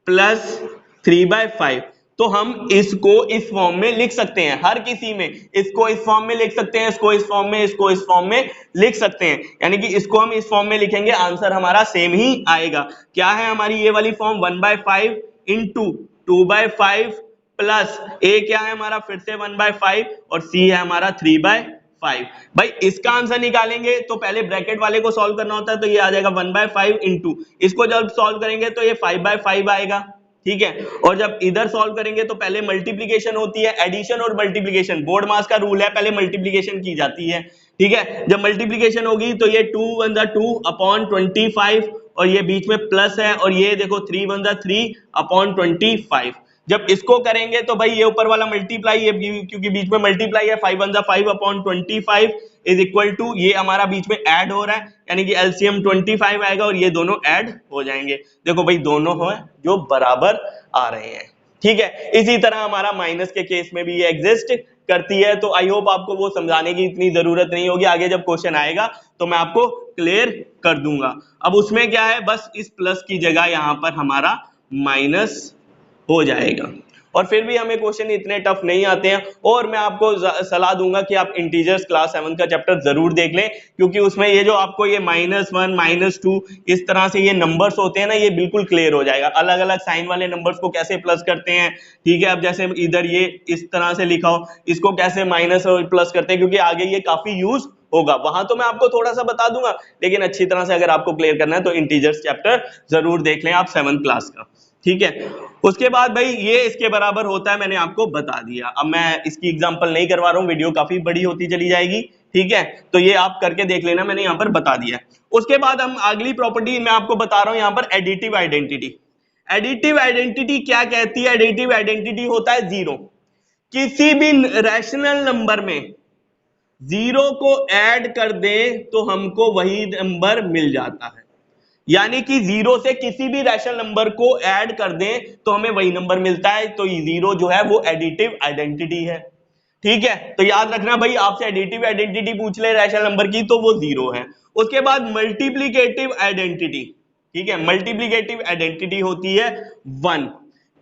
प्लस 3/5, तो हम इसको इस फॉर्म में लिख सकते हैं। हर किसी में इसको इस फॉर्म में लिख सकते हैं, इसको इस फॉर्म में, इसको इस फॉर्म में लिख सकते हैं। यानी कि इसको हम इस फॉर्म में लिखेंगे, आंसर हमारा सेम ही आएगा। क्या है हमारी ये वाली फॉर्म, 1/5 इंटू 2/5 प्लस a क्या है हमारा फिर से 1/5 और c है हमारा 3/5। भाई इसका आंसर निकालेंगे तो पहले ब्रैकेट वाले को सॉल्व करना होता है, तो ये आ जाएगा 1/5 इंटू, इसको जब सॉल्व करेंगे तो ये 5/5 आएगा, ठीक है। और जब इधर सॉल्व करेंगे तो पहले मल्टीप्लिकेशन होती है, एडिशन और मल्टीप्लिकेशन, बोर्ड मास का रूल है, पहले मल्टीप्लिकेशन की जाती है, ठीक है। जब मल्टीप्लिकेशन होगी तो ये 2 1 जा 2 अपॉन 25, और ये बीच में प्लस है, और ये देखो 3 1 जा 3 अपॉन 25। जब इसको करेंगे तो भाई ये ऊपर वाला मल्टीप्लाई, ये क्योंकि बीच में मल्टीप्लाई है, 5 1 जा 5 अपॉन 25 इज इक्वल टू, ये हमारा बीच में ऐड हो रहा है, यानी कि एलसीएम 25 आएगा और ये दोनों ऐड हो जाएंगे। देखो भाई दोनों हैं जो बराबर आ रहे हैं, ठीक है। इसी तरह हमारा माइनस के केस में भी ये एग्जिस्ट करती है। तो आई होप आपको वो समझाने की इतनी जरूरत नहीं होगी, आगे जब क्वेश्चन आएगा तो मैं आपको क्लियर कर दूंगा। अब उसमें क्या है, बस इस प्लस की जगह यहां पर हमारा माइनस हो जाएगा, और फिर भी हमें क्वेश्चन इतने टफ नहीं आते हैं। और मैं आपको सलाह दूंगा कि आप इंटीजर्स क्लास 7 का चैप्टर जरूर देख लें, क्योंकि उसमें ये जो आपको ये -1 -2 इस तरह से ये नंबर्स होते हैं ना, ये बिल्कुल क्लियर हो जाएगा। अलग अलग साइन वाले नंबर्स को कैसे प्लस करते हैं, ठीक है। अब जैसे इधर ये इस तरह से लिखा हो, इसको कैसे माइनस और प्लस करते हैं, क्योंकि आगे ये काफी यूज होगा। वहां तो मैं आपको थोड़ा सा बता दूंगा, लेकिन अच्छी तरह से अगर आपको क्लियर करना है तो इंटीजर्स चैप्टर जरूर देख लें आप 7th क्लास का, ठीक है। उसके बाद भाई ये इसके बराबर होता है, मैंने आपको बता दिया। अब मैं इसकी एग्जांपल नहीं करवा रहा हूं, वीडियो काफी बड़ी होती चली जाएगी, ठीक है। तो ये आप करके देख लेना, मैंने यहां पर बता दिया। उसके बाद हम अगली प्रॉपर्टी मैं आपको बता रहा हूं यहां पर, एडिटिव आइडेंटिटी। एडिटिव आइडेंटिटी क्या कहती है, एडिटिव आइडेंटिटी होता है जीरो। किसी भी रैशनल नंबर में जीरो को ऐड कर दें तो हमको वही नंबर मिल जाता है। यानी कि जीरो से किसी भी रैशनल नंबर को ऐड कर दें तो हमें वही नंबर मिलता है। तो जीरो जो है वो एडिटिव आइडेंटिटी है, ठीक है। तो याद रखना भाई, आपसे एडिटिव आइडेंटिटी पूछ ले रैशनल नंबर की तो वो जीरो है। उसके बाद मल्टीप्लिकेटिव आइडेंटिटी, ठीक है। मल्टीप्लिकेटिव आइडेंटिटी होती है 1।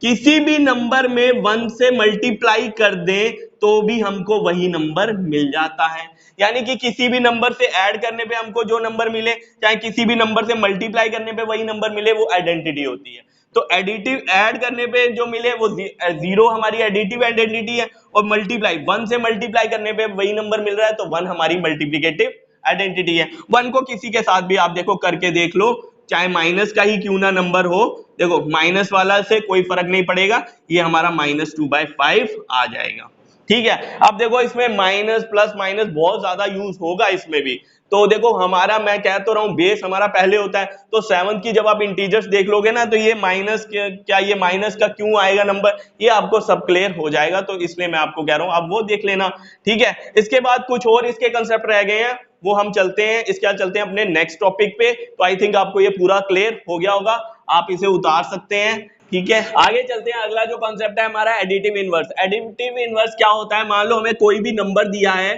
किसी भी नंबर में 1 से मल्टीप्लाई कर दें तो भी हमको वही नंबर मिल जाता है। यानी कि किसी भी नंबर से ऐड करने पे हमको जो नंबर मिले, चाहे किसी भी नंबर से मल्टीप्लाई करने पे वही नंबर मिले, वो आइडेंटिटी होती है। तो एडिटिव ऐड करने पे जो मिले वो जीरो हमारी एडिटिव आइडेंटिटी है, और मल्टीप्लाई 1 से मल्टीप्लाई करने पे वही नंबर मिल रहा है तो 1 हमारी मल्टीप्लिकेटिव आइडेंटिटी है। 1 को किसी के साथ भी आप देखो करके देख लो, चाहे माइनस का ही क्यों ना नंबर हो, देखो माइनस वाला से कोई फर्क नहीं पड़ेगा, ये हमारा -2/5 आ जाएगा, ठीक है। अब देखो इसमें माइनस प्लस माइनस बहुत ज्यादा यूज होगा इसमें भी। तो देखो हमारा, मैं कह तो रहा हूं बेस हमारा पहले होता है, तो 7 की जब आप इंटीजर्स देख लोगे ना, तो ये माइनस क्या ये माइनस का क्यों आएगा नंबर, ये आपको सब क्लियर हो जाएगा। तो इसलिए मैं आपको कह रहा हूं आप वो देख लेना, ठीक है। इसके बाद कुछ और इसके कंसेप्ट रह गए हैं, वो हम चलते हैं, इसके बाद चलते हैं अपने नेक्स्ट टॉपिक पे। तो आई थिंक आपको ये पूरा क्लियर हो गया होगा, आप इसे उतार सकते हैं, ठीक है। आगे चलते हैं, अगला जो कॉन्सेप्ट है हमारा एडिटिव इनवर्स। एडिटिव इनवर्स क्या होता है, मान लो हमें कोई भी नंबर दिया है,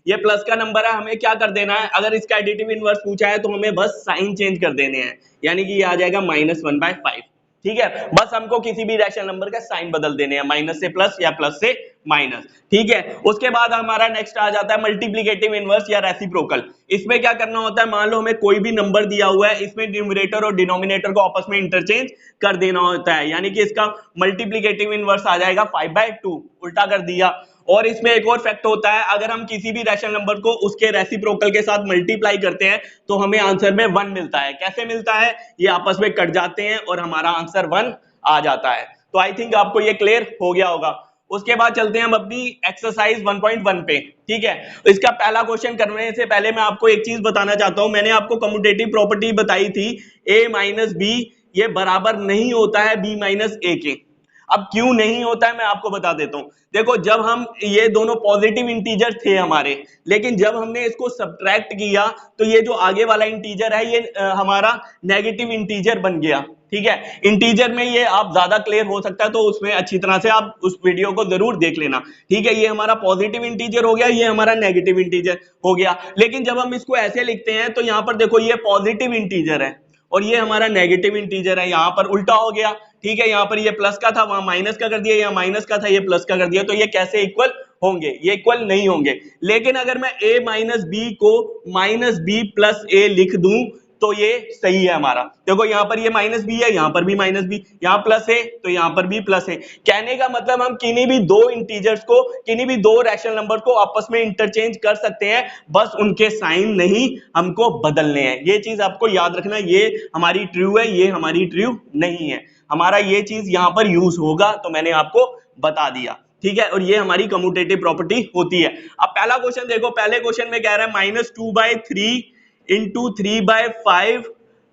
ये प्लस का नंबर है, हमें क्या कर देना है, अगर इसका एडिटिव इनवर्स पूछा है तो हमें बस साइन चेंज कर देने हैं, यानी कि ये आ जाएगा -1/5, ठीक है, बस हमको किसी भी रैशनल नंबर का साइन बदल देने हैं, माइनस से प्लस या प्लस से माइनस। ठीक है, उसके बाद हमारा नेक्स्ट आ जाता है मल्टीप्लिकेटिव इनवर्स या रेसिप्रोकल। इसमें क्या करना होता है, मान लो हमें कोई भी नंबर दिया हुआ है, इसमें न्यूमरेटर और डिनोमिनेटर को आपस में इंटरचेंज कर देना होता है, यानी कि इसका मल्टीप्लिकेटिव इनवर्स आ जाएगा 5/2, उल्टा कर दिया। और इसमें एक और फैक्ट होता है, अगर हम किसी भी रैशनल नंबर को उसके रेसिप्रोकल के साथ मल्टीप्लाई करते हैं तो हमें आंसर में 1 मिलता है। कैसे मिलता है, ये आपस में कट जाते हैं और हमारा आंसर 1 आ जाता है। तो आई थिंक आपको ये क्लियर हो गया होगा। उसके बाद चलते हैं हम अपनी एक्सरसाइज 1.1 पे। ठीक है, इसका पहला क्वेश्चन करने से पहले मैं आपको एक चीज बताना चाहता हूं। मैंने आपको कम्यूटेटिव प्रॉपर्टी बताई थी, a माइनस बी ये बराबर नहीं होता है b माइनस ए के। अब क्यों नहीं होता है मैं आपको बता देता हूं। देखो, जब हम ये दोनों पॉजिटिव इंटीजर थे हमारे, लेकिन जब हमने इसको सब्ट्रैक्ट किया तो ये जो आगे वाला इंटीजर है ये हमारा नेगेटिव इंटीजर बन गया। ठीक है, इंटीजर में ये आप ज्यादा क्लियर हो सकता है तो उसमें अच्छी तरह से आप उस वीडियो को जरूर देख लेना। ठीक है, ये हमारा पॉजिटिव इंटीजर हो गया, ये हमारा नेगेटिव इंटीजर हो गया। लेकिन जब हम इसको ऐसे लिखते हैं तो यहाँ पर देखो ये पॉजिटिव इंटीजर है और ये हमारा नेगेटिव इंटीजर है, यहाँ पर उल्टा हो गया। ठीक है, यहाँ पर ये प्लस का था, वहां माइनस का कर दिया, यहाँ माइनस का था, ये प्लस का कर दिया, तो ये कैसे इक्वल होंगे, ये इक्वल नहीं होंगे। लेकिन अगर मैं a माइनस बी को माइनस बी प्लस ए लिख दूं तो ये सही है हमारा। देखो यहाँ पर ये माइनस बी है, यहाँ पर भी माइनस बी, यहाँ प्लस है तो यहाँ पर भी प्लस है। कहने का मतलब हम किन्हीं भी दो इंटीजर्स को, किन्हीं भी दो रैशनल नंबर को आपस में इंटरचेंज कर सकते हैं, बस उनके साइन नहीं हमको बदलने हैं। ये चीज आपको याद रखना, ये हमारी ट्रू है, ये हमारी ट्रू नहीं है। हमारा ये चीज यहाँ पर यूज होगा तो मैंने आपको बता दिया। ठीक है, और ये हमारी कम्यूटेटिव प्रॉपर्टी होती है। अब पहला क्वेश्चन देखो, पहले क्वेश्चन में कह रहा है -2/3 इंटू 3/5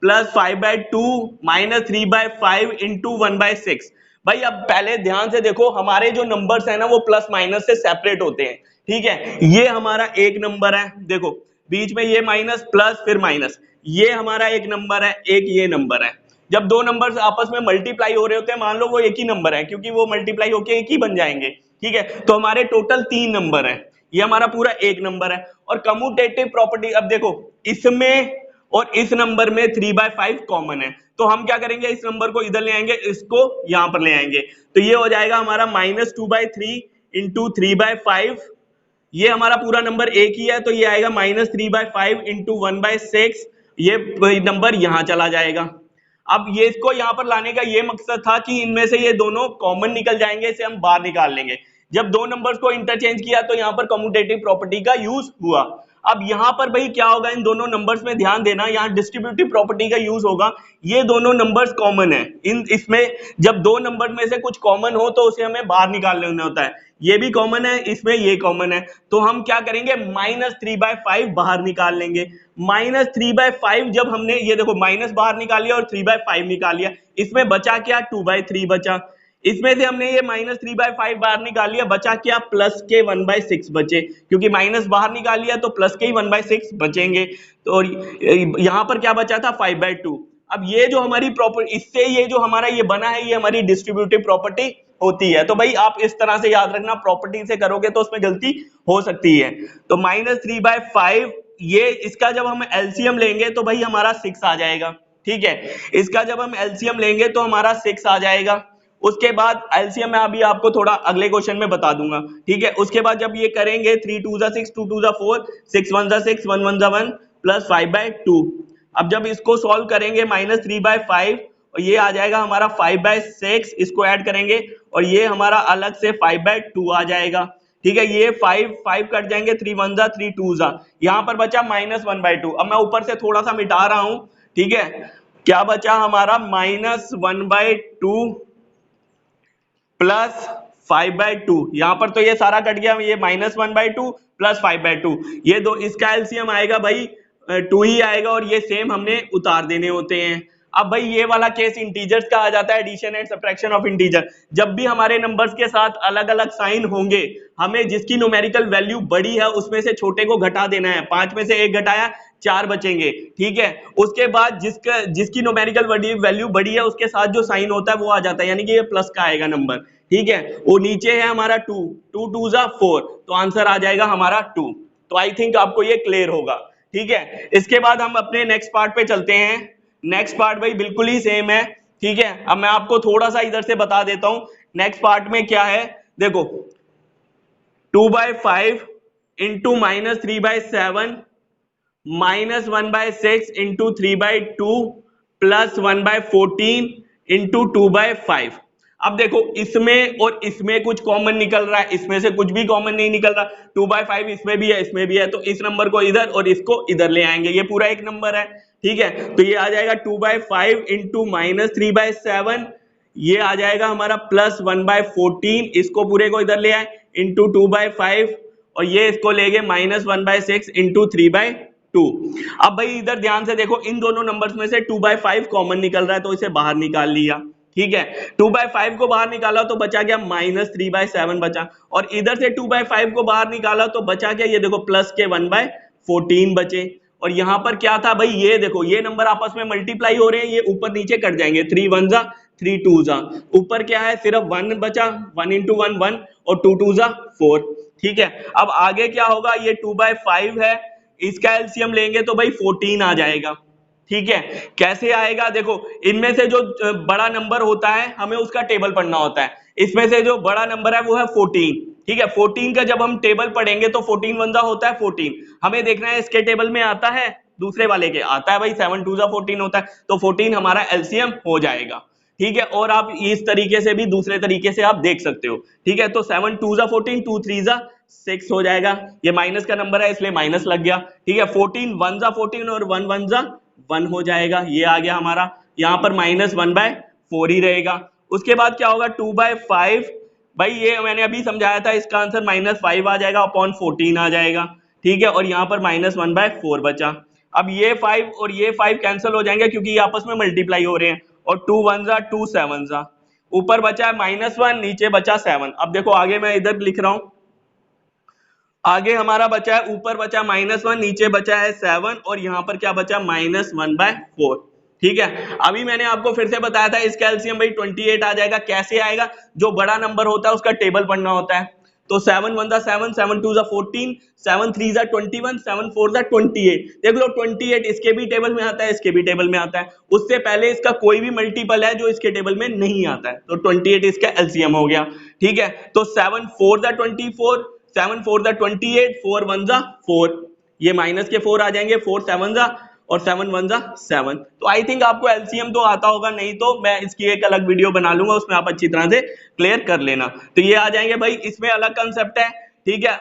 प्लस 5/2 माइनस 3/5 इंटू 1/6। भाई अब पहले ध्यान से देखो, हमारे जो नंबर्स है ना वो प्लस माइनस से सेपरेट होते हैं। ठीक है, ये हमारा एक नंबर है, देखो बीच में ये माइनस प्लस फिर माइनस, ये हमारा एक नंबर है, एक ये नंबर है। जब दो नंबर्स आपस में मल्टीप्लाई हो रहे होते हैं, मान लो वो एक ही नंबर है, क्योंकि वो मल्टीप्लाई होके एक ही बन जाएंगे। ठीक है, तो हमारे टोटल 3 नंबर है, ये हमारा पूरा एक नंबर है। और कम्यूटेटिव प्रॉपर्टी, अब देखो इसमें और इस नंबर में 3/5 कॉमन है, तो हम क्या करेंगे, इस नंबर को इधर ले आएंगे, इसको यहां पर ले आएंगे, तो ये हो जाएगा हमारा -2/3 इंटू 3/5। ये हमारा पूरा नंबर एक ही है तो ये आएगा -3/5 इंटू 1/6, ये नंबर यहां चला जाएगा। अब ये इसको यहां पर लाने का ये मकसद था कि इनमें से ये दोनों कॉमन निकल जाएंगे, इसे हम बाहर निकाल लेंगे। जब दो नंबर्स को इंटरचेंज किया तो यहाँ पर कम्यूटेटिव प्रॉपर्टी का यूज हुआ। अब यहाँ पर भाई क्या होगा, इन दोनों नंबर्स में ध्यान देना, यहाँ डिस्ट्रीब्यूटिव प्रॉपर्टी का यूज होगा। ये दोनों नंबर्स कॉमन है, इसमें जब दो नंबर में से कुछ कॉमन हो तो उसे हमें बाहर निकालना होता है। ये भी कॉमन है, इसमें ये कॉमन है, तो हम क्या करेंगे, -3/5 बाहर निकाल लेंगे। -3/5 जब हमने, ये देखो माइनस बाहर निकाल लिया और 3/5 निकाल लिया, इसमें बचा क्या, 2/3 बचा। इसमें से हमने ये -3/5 बाहर निकाल लिया, बचा क्या, प्लस के 1/6 बचे, क्योंकि माइनस बाहर निकाल लिया तो प्लस के ही 1/6 बचेंगे। तो यहां पर क्या बचा था, 5/2। अब ये जो हमारी प्रॉपर्टी, इससे ये जो हमारा ये बना है, ये हमारी डिस्ट्रीब्यूटिव प्रॉपर्टी होती है। तो भाई आप इस तरह से याद रखना, प्रॉपर्टी से करोगे तो उसमें गलती हो सकती है। तो -3/5, ये इसका जब हम एलसीएम लेंगे तो भाई हमारा 6 आ जाएगा। ठीक है, इसका जब हम एलसीएम लेंगे तो हमारा 6 आ जाएगा। उसके बाद एलसीएम मैं अभी आपको थोड़ा अगले क्वेश्चन में बता दूंगा। ठीक है, उसके बाद जब ये करेंगे 3 2 6 2 2 4 6 1 6 1 1 1 प्लस 5/2। अब जब इसको सॉल्व करेंगे -3/5 और ये आ जाएगा हमारा 5/6, इसको ऐड करेंगे और ये हमारा अलग से 5/2 आ जाएगा। ठीक है, ये 5 कट जाएंगे, 3 1 3 2, यहाँ पर बचा -1/2। अब मैं ऊपर से थोड़ा सा मिटा रहा हूं। ठीक है, क्या बचा हमारा, -1/2 प्लस 5/2। यहां पर तो ये सारा कट गया, ये -1/2 प्लस 5/2, ये दो, इसका एलसीएम आएगा भाई 2 ही आएगा, और ये सेम हमने उतार देने होते हैं। अब भाई ये वाला केस इंटीजर्स का आ जाता है, addition and subtraction of integer. जब भी हमारे नंबर्स के साथ अलग अलग साइन होंगे, हमें जिसकी न्यूमेरिकल वैल्यू बड़ी है उसमें से छोटे को घटा देना है। 5 में से 1 घटाया, 4 बचेंगे। ठीक है, उसके बाद जिसकी न्यूमेरिकल वैल्यू बड़ी है उसके साथ जो साइन होता है वो आ जाता है, यानी कि ये प्लस का आएगा नंबर। ठीक है, वो नीचे है हमारा 2 2 2 4, तो आंसर आ जाएगा हमारा 2। तो आई थिंक आपको ये क्लियर होगा। ठीक है, इसके बाद हम अपने नेक्स्ट पार्ट पे चलते हैं। नेक्स्ट पार्ट भाई बिल्कुल ही सेम है। ठीक है, अब मैं आपको थोड़ा सा इधर से बता देता हूं नेक्स्ट पार्ट में क्या है। देखो 2/5 इंटू -3/7 -1/6 इंटू 3/2 प्लस 1/14 इंटू 2/5। अब देखो इसमें और इसमें कुछ कॉमन निकल रहा है, इसमें से कुछ भी कॉमन नहीं निकल रहा। 2/5 इसमें भी है, इसमें भी है, तो इस नंबर को इधर और इसको इधर ले आएंगे, ये पूरा एक नंबर है। ठीक है, तो ये आ जाएगा 2/5 इंटू -3/7, ये आ जाएगा हमारा प्लस 1/14, इसको पूरे को इधर ले आए इंटू 2/5, और ये इसको ले गए -1/6 इंटू 3/2। अब भाई इधर ध्यान से देखो, इन दोनों नंबर्स में से 2/5 कॉमन निकल रहा है, तो इसे बाहर निकाल लिया। ठीक है, 2/5 को बाहर निकाला तो बचा क्या -3/7 बचा, और इधर से 2/5 को बाहर निकाला तो बचा क्या, ये देखो प्लस के 1/14 बचे। और यहाँ पर क्या था भाई, ये देखो ये नंबर आपस में मल्टीप्लाई हो रहे हैं, ये ऊपर नीचे कट जाएंगे, 3 1 जा 3 2 जा, ऊपर क्या है सिर्फ 1 बचा, 1 इंटू 1 1 और 2 2 जा 4। ठीक है, अब आगे क्या होगा, ये 2/5 है, इसका एलसीएम लेंगे तो भाई 14 आ जाएगा। ठीक है, कैसे आएगा, देखो इनमें से जो बड़ा नंबर होता है हमें उसका टेबल पढ़ना होता है, इसमें से जो बड़ा नंबर है वो है 14। ठीक है, 14 का जब हम टेबल पढ़ेंगे तो 14 1 जा होता है 14, हमें देखना है इसके टेबल में आता है, दूसरे वाले के आता है भाई, 7 2 जा 14 होता है, तो 14 हमारा एलसीएम हो जाएगा। ठीक है, और आप इस तरीके से भी दूसरे तरीके से आप देख सकते हो। ठीक है, तो 7 2 जा 14, 2 3 जा 6 हो जाएगा, ये माइनस का नंबर है इसलिए माइनस लग गया। ठीक है, 14 1 जा 14 और 1 1 जा 1 हो जाएगा, ये आ गया हमारा, यहाँ पर -1/4 ही रहेगा। उसके बाद क्या होगा 2/5, भाई ये मैंने अभी समझाया था, इसका आंसर -5 आ जाएगा अपॉन 14 आ जाएगा। ठीक है, और यहाँ पर -1/4 बचा। अब ये 5 और ये 5 कैंसिल हो जाएंगे क्योंकि ये आपस में मल्टीप्लाई हो रहे हैं, और 2 1 जा 2 7 जा, ऊपर बचा है -1, नीचे बचा 7। अब देखो आगे मैं इधर लिख रहा हूं, आगे हमारा बचा है, ऊपर बचा -1, नीचे बचा है 7, और यहाँ पर क्या बचा -1/4। ठीक है, अभी मैंने आपको फिर से बताया था इसका एलसीएम भाई 28 आ जाएगा। कैसे आएगा, जो बड़ा नंबर होता है उसका टेबल पढ़ना होता है, तो 7 1 जा 7, 7 2 जा 14, 7 3 जा 21, 7 4 जा 28। देख लो 28 इसके भी टेबल में आता है, इसके भी टेबल में आता है, उससे पहले इसका कोई भी मल्टीपल है जो इसके टेबल में नहीं आता है, तो 28 इसका एलसीएम हो गया। ठीक है, तो 7 4 जा 24, 7 4 जा 28, 4 1 जा 4, ये माइनस के 4 आ जाएंगे, 4 7 जा और 7 1 जा 7। तो आई थिंक आपको एलसीएम तो आता होगा, नहीं तो मैं इसकी एक अलग वीडियो बना लूंगा, उसमें आप अच्छी तरह से क्लियर कर लेना। तो ये आ जाएंगे भाई, इसमें अलग कंसेप्ट है। ठीक है,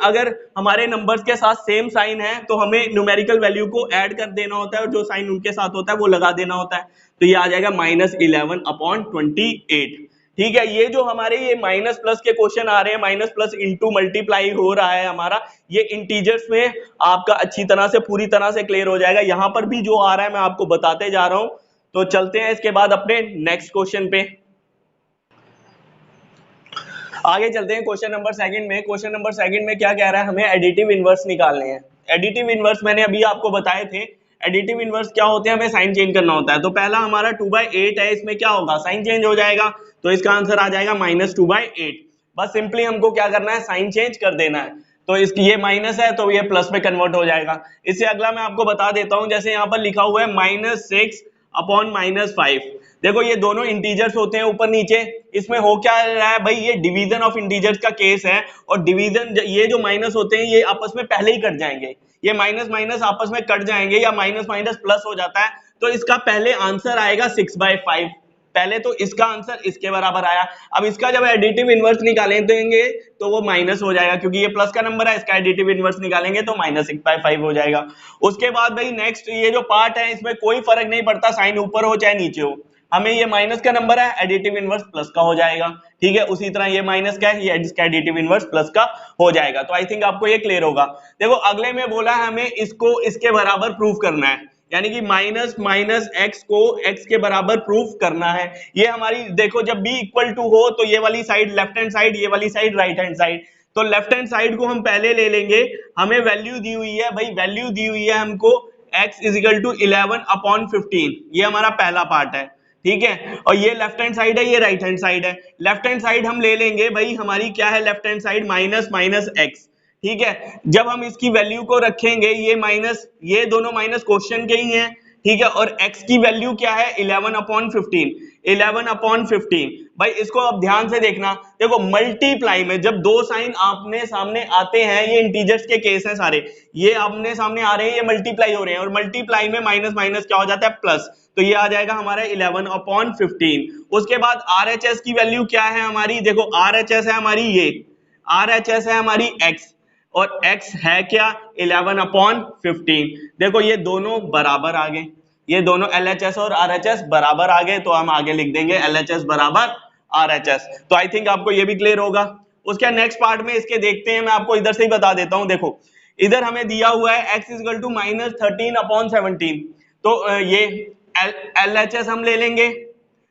अगर हमारे नंबर्स के साथ सेम साइन है तो हमें न्यूमेरिकल वैल्यू को ऐड कर देना होता है, और जो साइन उनके साथ होता है वो लगा देना होता है। तो ये आ जाएगा -11/28। ठीक है, ये जो हमारे ये माइनस प्लस के क्वेश्चन आ रहे हैं, माइनस प्लस इंटू मल्टीप्लाई हो रहा है हमारा, ये इंटीजर्स में आपका अच्छी तरह से पूरी तरह से क्लियर हो जाएगा। यहां पर भी जो आ रहा है मैं आपको बताते जा रहा हूं। तो चलते हैं इसके बाद अपने नेक्स्ट क्वेश्चन पे, आगे चलते हैं क्वेश्चन नंबर सेकंड में। क्वेश्चन नंबर सेकंड में क्या कह रहा है, हमें एडिटिव इनवर्स निकालने हैं। एडिटिव इनवर्स मैंने अभी आपको बताए थे, एडिटिव इनवर्स क्या होते हैं, हमें साइन चेंज करना होता है। तो पहला हमारा 2/8 है, इसमें क्या होगा साइन चेंज हो जाएगा, तो इसका आंसर आ जाएगा -2/8। बस सिंपली हमको क्या करना है, साइन चेंज कर देना है। तो इसकी ये माइनस है तो ये प्लस में कन्वर्ट हो जाएगा। इससे अगला मैं आपको बता देता हूं, जैसे यहाँ पर लिखा हुआ है -6/-5। देखो ये दोनों इंटीजर्स होते हैं ऊपर नीचे, इसमें हो क्या रहा है भाई, ये डिवीजन ऑफ इंटीजर्स का केस है, और डिवीजन ये जो माइनस होते हैं ये आपस में पहले ही कट जाएंगे, ये माइनस माइनस आपस में कट जाएंगे, या माइनस माइनस प्लस हो जाता है, तो इसका पहले आंसर आएगा 6/5। पहले तो इसका आंसर इसके बराबर आया। अब इसका जब एडिटिव इनवर्स निकालेंगे तो वो माइनस हो जाएगा, क्योंकि ये प्लस का नंबर है, इसका एडिटिव इनवर्स निकालेंगे तो -6/5 हो जाएगा। उसके बाद भाई नेक्स्ट ये जो पार्ट है, इसमें कोई फर्क नहीं पड़ता साइन ऊपर हो चाहे नीचे हो, हमें ये माइनस का नंबर है, एडिटिव इनवर्स प्लस का हो जाएगा। ठीक है, उसी तरह ये माइनस का है, ये इसका एडिटिव इनवर्स प्लस का हो जाएगा। तो आई थिंक आपको ये क्लियर होगा। देखो अगले में बोला है हमें इसको इसके बराबर प्रूफ करना है, यानी कि माइनस माइनस एक्स को एक्स के बराबर प्रूफ करना है। ये हमारी देखो जब b इक्वल टू हो तो ये वाली साइड लेफ्ट हैंड साइड, ये वाली साइड राइट हैंड साइड। तो लेफ्ट हैंड साइड को हम पहले ले लेंगे, हमें वैल्यू दी हुई है भाई, वैल्यू दी हुई है हमको x इज इक्वल टू 11/15, ये हमारा पहला पार्ट है। ठीक है, और ये लेफ्ट हैंड साइड है, ये राइट हैंड साइड है। लेफ्ट हैंड साइड हम ले लेंगे भाई, हमारी क्या है left hand side minus minus x. ठीक है, जब हम इसकी वैल्यू को रखेंगे, ये माइनस ये दोनों माइनस क्वेश्चन के ही हैं, ठीक है, और x की वैल्यू क्या है 11/15, 11/15। भाई इसको अब ध्यान से देखना, देखो मल्टीप्लाई में जब दो साइन आमने सामने आते हैं, ये इंटीजर्स के केस हैं सारे, ये आमने सामने आ रहे हैं, ये मल्टीप्लाई हो रहे हैं, और मल्टीप्लाई में माइनस माइनस क्या हो जाता है प्लस, तो ये आ जाएगा हमारा 11/15। उसके बाद RHS की वैल्यू क्या है हमारी, देखो RHS है हमारी ये, RHS है हमारी x, और x है क्या 11/15। देखो ये दोनों बराबर आ गए, ये दोनों LHS और RHS बराबर आ गए, तो हम आगे लिख देंगे LHS बराबर RHS। तो आई थिंक आपको ये भी क्लियर होगा। उसके नेक्स्ट पार्ट में इसके देखते हैं, मैं आपको इधर से ही बता देता हूं। देखो इधर हमें दिया हुआ है x इक्वल टू -13/17, तो ये LHS हम ले लेंगे,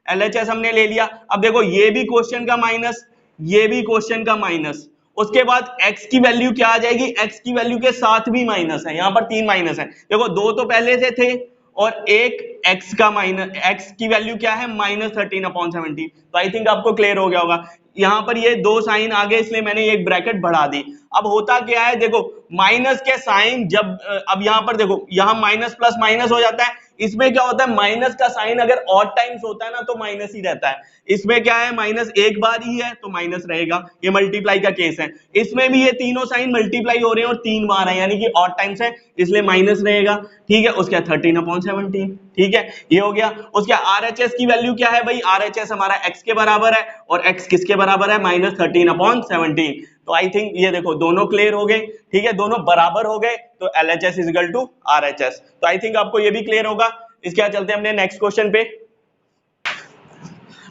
LHS हमने ले लिया। अब देखो ये भी क्वेश्चन का माइनस, ये भी क्वेश्चन का माइनस, उसके बाद x की वैल्यू क्या आ जाएगी, x की वैल्यू के साथ भी माइनस है, यहां पर 3 माइनस है, देखो 2 तो पहले से थे और एक x का माइनस, x की वैल्यू क्या है -13/17। तो आई थिंक आपको क्लियर हो गया होगा। यहां पर ये दो साइन आ गए, इसलिए मैंने एक ब्रैकेट बढ़ा दी। अब होता क्या है, देखो माइनस के साइन जब अब यहां पर देखो, यहां माइनस प्लस माइनस हो जाता है, इसमें क्या होता है माइनस का साइन अगर ऑड टाइम्स होता है ना तो माइनस ही रहता है, इसमें क्या है माइनस एक बार ही है तो माइनस रहेगा, ये मल्टीप्लाई का केस है। इसमें भी ये तीनों साइन मल्टीप्लाई हो रहे हैं और 3 बार है, यानी कि ऑड टाइम्स है, इसलिए माइनस रहेगा, ठीक है। उसके 13/17, ठीक है, ये हो गया। उसके RHS की वैल्यू क्या है भाई, RHS हमारा x के बराबर है, और x किसके बराबर है -13/17। तो आई थिंक ये देखो दोनों क्लियर हो गए, ठीक है, दोनों बराबर हो गए, तो LHS is equal to RHS। तो आई थिंक आपको ये भी क्लियर होगा। इसके बाद चलते हैं अपने नेक्स्ट क्वेश्चन पे,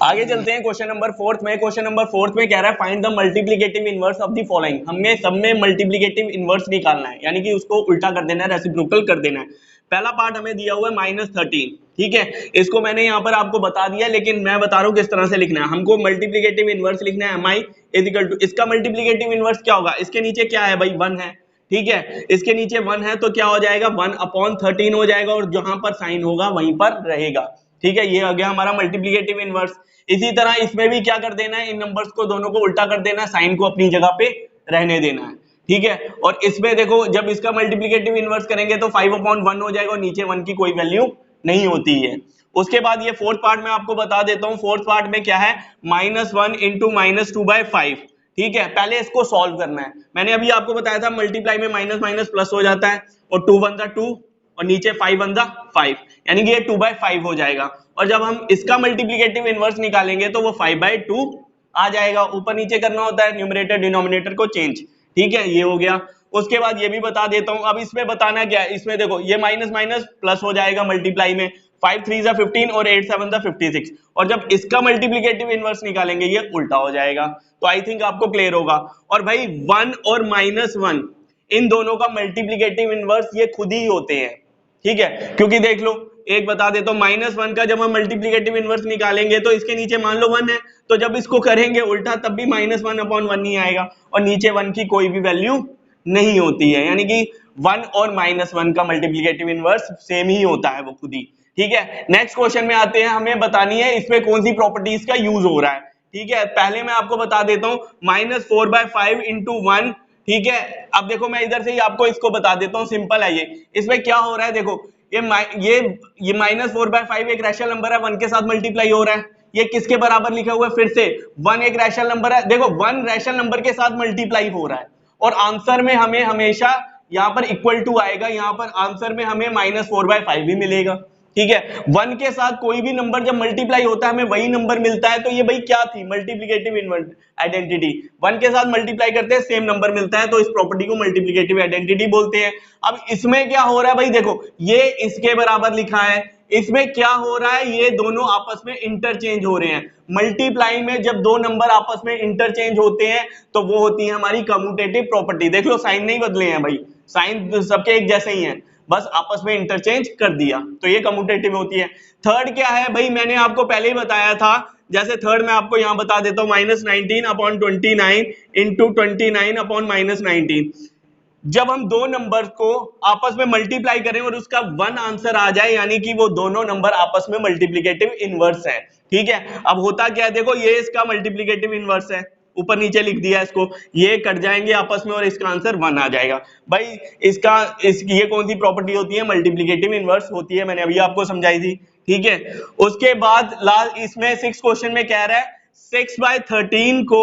आगे चलते हैं क्वेश्चन नंबर 4 में। क्वेश्चन नंबर 4 में कह रहा है find the multiplicative inverse of the following. हमें सब में मल्टीप्लिकेटिव इनवर्स निकालना है, यानी कि उसको उल्टा कर देना है, रेसिप्रोकल कर देना है। पहला पार्ट हमें दिया हुआ है -13, ठीक है, इसको मैंने यहाँ पर आपको बता दिया, लेकिन मैं बता रहा हूँ किस तरह से लिखना है। हमको मल्टीप्लिकेटिव इनवर्स लिखना है, mi इज इक्वल टू, इसका मल्टीप्लिकेटिव इनवर्स क्या होगा, इसके नीचे क्या है भाई 1 है, ठीक है, इसके नीचे 1 है तो क्या हो जाएगा 1/13 हो जाएगा, और जहां पर साइन होगा वहीं पर रहेगा, ठीक है, ये आ गया हमारा मल्टीप्लिकेटिव इनवर्स। इसी तरह इसमें भी क्या कर देना है, इन नंबर्स को दोनों को उल्टा कर देना है, साइन को अपनी जगह पे रहने देना है, ठीक है। और इसमें देखो जब इसका मल्टीप्लिकेटिव इनवर्स करेंगे तो 5/1 हो जाएगा, और नीचे 1 की कोई वैल्यू नहीं होती है। उसके बाद ये फोर्थ पार्ट में आपको बता देता हूं, फोर्थ पार्ट में क्या है -1 × -2/5, ठीक है। पहले इसको सॉल्व करना है, मैंने अभी आपको बताया था मल्टीप्लाई में माइनस माइनस प्लस हो जाता है, और 2 × 2 और नीचे 5 × 5, यानी कि ये 2/5 हो जाएगा। और जब हम इसका मल्टीप्लिकेटिव इनवर्स निकालेंगे तो वो 5/2 आ जाएगा, ऊपर नीचे करना होता है, न्यूमरेटर डिनोमिनेटर को चेंज, ठीक है, ये हो गया। उसके बाद ये भी बता देता हूं, अब इसमें बताना क्या है, इसमें देखो ये माइनस माइनस प्लस हो जाएगा मल्टीप्लाई में, 5 3 = 15 और 8 7 = 56, और जब इसका मल्टीप्लिकेटिव इनवर्स निकालेंगे ये उल्टा हो जाएगा। तो आई थिंक आपको क्लियर होगा। और भाई 1 और -1 इन दोनों का मल्टीप्लिकेटिव इनवर्स ये खुद ही होते हैं, ठीक है, क्योंकि देख लो एक बता देता हूं, -1 का जब हम मल्टीप्लिकेटिव इनवर्स निकालेंगे तो इसके नीचे मान लो 1 है, तो जब इसको करेंगे उल्टा तब भी -1/1 ही आएगा, और नीचे 1 की कोई भी वैल्यू नहीं होती है, यानी कि 1 और -1 का मल्टीप्लिकेटिव इनवर्स सेम ही होता है वो खुद ही, ठीक है। नेक्स्ट क्वेश्चन में आते हैं, हमें बतानी है इसमें कौन सी प्रॉपर्टीज का यूज हो रहा है, ठीक है। पहले मैं आपको बता देता हूं -4/5 × 1, ठीक है। अब देखो मैं इधर से ही आपको इसको बता देता हूं, सिंपल है ये। इसमें क्या हो रहा है, देखो ये -4/5 एक रैशनल नंबर है, 1 के साथ मल्टीप्लाई हो रहा है, ये किसके बराबर लिखा हुआ है, फिर से 1 एक रैशनल नंबर है, देखो 1 रैशनल नंबर के साथ मल्टीप्लाई हो रहा है, और आंसर में हमें हमेशा यहाँ पर इक्वल टू आएगा, यहाँ पर आंसर में हमें -4/5 भी मिलेगा, ठीक है। 1 के साथ कोई भी नंबर जब मल्टीप्लाई होता है हमें वही नंबर मिलता है, तो ये भाई क्या थी, मल्टीप्लिकेटिव आइडेंटिटी। 1 के साथ मल्टीप्लाई करते हैं सेम नंबर मिलता है, तो इस प्रॉपर्टी को मल्टीप्लिकेटिव आइडेंटिटी बोलते हैं। अब इसमें क्या हो रहा है भाई, देखो ये इसके बराबर लिखा है, इसमें क्या हो रहा है, ये दोनों आपस में इंटरचेंज हो रहे हैं। मल्टीप्लाई में जब दो नंबर आपस में इंटरचेंज होते हैं तो वो होती है हमारी कम्यूटेटिव प्रॉपर्टी। देख लो साइन नहीं बदले हैं भाई, साइन सबके एक जैसे ही हैं, बस आपस में इंटरचेंज कर दिया, तो ये कम्यूटेटिव होती है। थर्ड क्या है भाई, मैंने आपको पहले ही बताया था, जैसे थर्ड मैं आपको यहां बता देता हूं, -19/29 × 29/-19। जब हम दो नंबर को आपस में मल्टीप्लाई करें और उसका 1 आंसर आ जाए, यानी कि वो दोनों नंबर आपस में मल्टीप्लिकेटिव इनवर्स है, ठीक है। अब होता क्या है, देखो ये इसका मल्टीप्लिकेटिव इनवर्स है, ऊपर नीचे लिख दिया इसको, ये कट जाएंगे आपस में और इसका आंसर 1 आ जाएगा। भाई ये कौन सी प्रॉपर्टी होती है, मल्टीप्लिकेटिव इनवर्स होती है, मैंने अभी आपको समझाई थी। ठीक है, उसके बाद लास्ट इसमें 6 क्वेश्चन में कह रहा है 6/13 को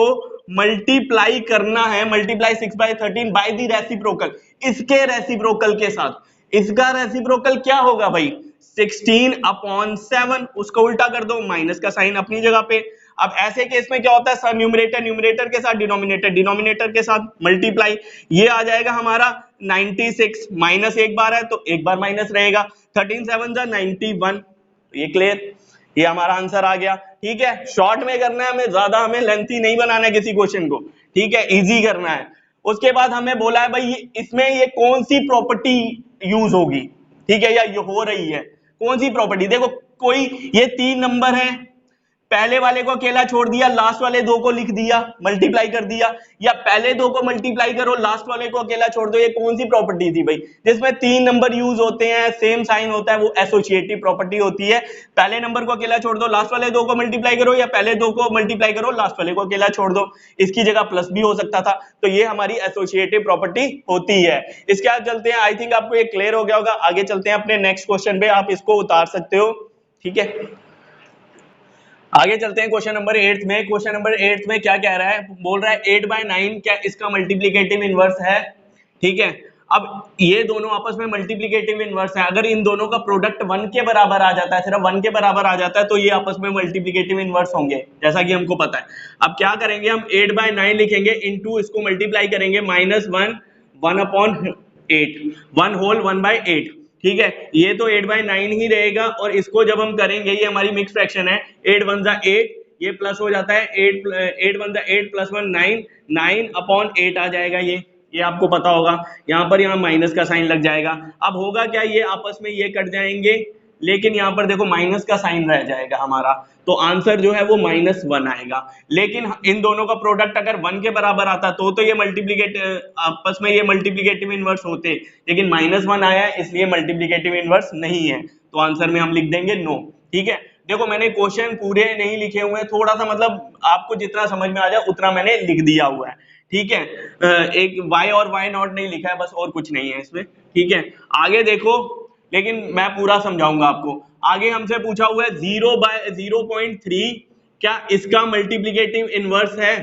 मल्टीप्लाई करना है, मल्टीप्लाई 6/13 बाय द रेसिप्रोकल, इसके रेसिप्रोकल के साथ। इसका रेसिप्रोकल क्या होगा भाई, 16/7, उसको उल्टा कर दो, माइनस का साइन अपनी जगह पे। अब ऐसे केस में क्या होता है, न्यूमरेटर न्यूमरेटर के साथ, डिनोमिनेटर डिनोमिनेटर के साथ मल्टीप्लाई, ये आ जाएगा हमारा 96, माइनस एक बार है तो एक बार माइनस रहेगा, 13 7 जा 91, ये क्लियर, ये हमारा आंसर आ गया। ठीक है, शॉर्ट में करना है हमें, ज्यादा हमें लेंथी नहीं बनाना है किसी क्वेश्चन को, ठीक है, इजी करना है। उसके बाद हमें बोला है भाई इसमें ये कौन सी प्रॉपर्टी यूज होगी, ठीक है, या ये हो रही है कौन सी प्रॉपर्टी। देखो कोई ये 3 नंबर है, पहले वाले को अकेला छोड़ दिया, लास्ट वाले 2 को लिख दिया, मल्टीप्लाई कर दिया, या पहले 2 को मल्टीप्लाई करो, लास्ट वाले को अकेला छोड़ दो, ये कौन सी प्रॉपर्टी थी भाई, जिसमें 3 नंबर यूज होते हैं, सेम साइन होता है, वो एसोसिएटिव प्रॉपर्टी होती है। पहले नंबर को अकेला छोड़ दो, लास्ट वाले 2 को मल्टीप्लाई करो, या पहले 2 को मल्टीप्लाई करो, लास्ट वाले को अकेला छोड़ दो, इसकी जगह प्लस भी हो सकता था, तो ये हमारी एसोसिएटिव प्रॉपर्टी होती है। इसके बाद चलते हैं, आई थिंक आपको ये क्लियर हो गया होगा, आगे चलते हैं अपने नेक्स्ट क्वेश्चन पे, आप इसको उतार सकते हो। ठीक है, आगे चलते हैं क्वेश्चन नंबर 8 में। क्वेश्चन नंबर 8 में क्या कह रहा है, बोल रहा है 8/9 क्या इसका मल्टीप्लिकेटिव इनवर्स है। ठीक है, अब ये दोनों आपस में मल्टीप्लिकेटिव इनवर्स है, अगर इन दोनों का प्रोडक्ट 1 के बराबर आ जाता है, सिर्फ 1 के बराबर आ जाता है, तो ये आपस में मल्टीप्लिकेटिव इनवर्स होंगे, जैसा कि हमको पता है। अब क्या करेंगे, हम 8/9 लिखेंगे, इनटू इसको मल्टीप्लाई करेंगे, -1 1/8, 1 होल 1/8। ठीक है, ये तो 8/9 ही रहेगा, और इसको जब हम करेंगे, ये हमारी मिक्स फ्रैक्शन है, 8 1 जा 8, ये प्लस हो जाता है, 8 1 जा 8 + 1 9, 9/8 आ जाएगा, ये आपको पता होगा। यहाँ पर यहाँ माइनस का साइन लग जाएगा। अब होगा क्या, ये आपस में ये कट जाएंगे, लेकिन यहाँ पर देखो माइनस का साइन रह जाएगा हमारा, तो आंसर जो है वो -1 आएगा। लेकिन इन दोनों का प्रोडक्ट अगर 1 के बराबर आता तो ये आपस में ये मल्टीप्लिकेटिव इनवर्स होते, लेकिन -1 आया है, इसलिए मल्टीप्लिकेटिव इनवर्स नहीं है, तो आंसर में हम लिख देंगे नो। ठीक है, देखो मैंने क्वेश्चन पूरे नहीं लिखे हुए हैं, थोड़ा सा मतलब आपको जितना समझ में आ जाए उतना मैंने लिख दिया हुआ है। ठीक है, एक y और y0 नहीं लिखा है बस, और कुछ नहीं है इसमें। ठीक है, आगे देखो, लेकिन मैं पूरा समझाऊंगा आपको। आगे हमसे पूछा हुआ है 0/0.3 क्या इसका मल्टीप्लिकेटिव इनवर्स है,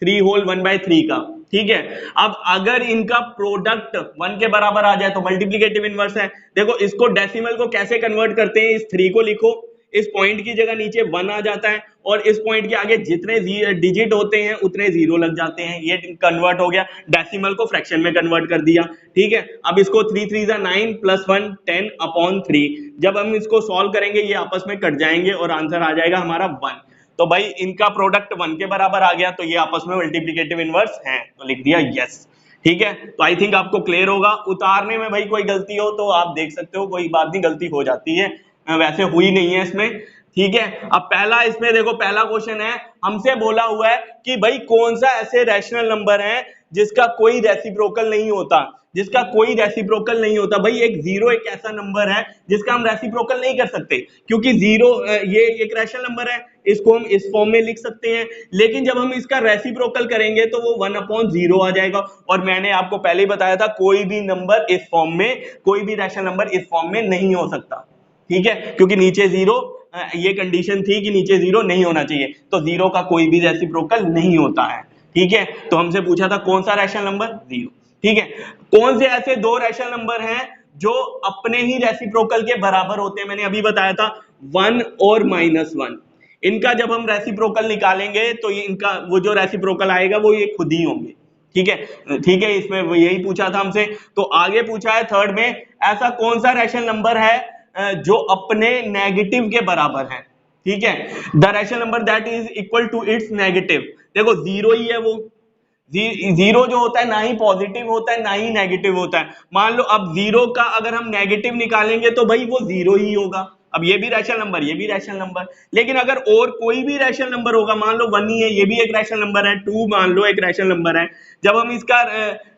3 होल 1/3 का। ठीक है, अब अगर इनका प्रोडक्ट 1 के बराबर आ जाए तो मल्टीप्लिकेटिव इनवर्स है। देखो इसको डेसिमल को कैसे कन्वर्ट करते हैं, इस 3 को लिखो, इस पॉइंट की जगह नीचे 1 आ जाता है, और इस पॉइंट के आगे जितने डिजिट होते हैं उतने 0 लग जाते हैं, ये कन्वर्ट हो गया, डेसिमल को फ्रैक्शन में कन्वर्ट कर दिया। ठीक है, अब इसको 3 3 जा 9 + 1 10/3, जब हम इसको सॉल्व करेंगे ये आपस में कट जाएंगे और आंसर आ जाएगा हमारा 1। तो भाई इनका प्रोडक्ट 1 के बराबर आ गया, तो ये आपस में मल्टीप्लिकेटिव इनवर्स हैं, तो लिख दिया यस। ठीक है, तो आई थिंक आपको क्लियर होगा। उतारने में भाई कोई गलती हो तो आप देख सकते हो, कोई बात नहीं, गलती हो जाती है, वैसे हुई नहीं है इसमें। ठीक है, अब पहला इसमें देखो, पहला क्वेश्चन है, हमसे बोला हुआ है कि भाई कौन सा ऐसे रैशनल नंबर है जिसका कोई रेसिप्रोकल नहीं होता, जिसका कोई रेसिप्रोकल नहीं होता। भाई एक 0 एक ऐसा नंबर है जिसका हम रेसिप्रोकल नहीं कर सकते, क्योंकि 0 ये एक रैशनल नंबर है, इसको हम इस फॉर्म में लिख सकते हैं, लेकिन जब हम इसका रेसिप्रोकल करेंगे तो वो 1/0 आ जाएगा। और मैंने आपको पहले ही बताया था, कोई भी नंबर इस फॉर्म में, कोई भी रैशनल नंबर इस फॉर्म में नहीं हो सकता। ठीक है, क्योंकि नीचे 0, ये कंडीशन थी कि नीचे 0 नहीं होना चाहिए, तो 0 का कोई भी रेसिप्रोकल नहीं होता है। ठीक है, तो हमसे पूछा था कौन सा रैशनल नंबर, 0। ठीक है, कौन से ऐसे 2 रैशनल नंबर हैं जो अपने ही रेसिप्रोकल के बराबर होते हैं, मैंने अभी बताया था 1 और -1। इनका जब हम रेसिप्रोकल निकालेंगे तो ये इनका वो जो रेसिप्रोकल आएगा वो ये खुद ही होंगे। ठीक है, ठीक है, इसमें यही पूछा था हमसे। तो आगे पूछा है थर्ड में, ऐसा कौन सा रैशनल नंबर है जो अपने नेगेटिव के बराबर है। ठीक है, the rational number that is equal to its negative. देखो 0 ही है वो, 0 जो होता है ना ही पॉजिटिव होता है ना ही नेगेटिव होता है। मान लो अब 0 का अगर हम नेगेटिव निकालेंगे तो भाई वो 0 ही होगा। अब ये भी रैशनल नंबर, ये भी रैशनल नंबर, लेकिन अगर और कोई भी रैशनल नंबर होगा, मान लो 1 ही है, ये भी एक रैशनल नंबर है, 2 मान लो एक रैशनल नंबर है, जब हम इसका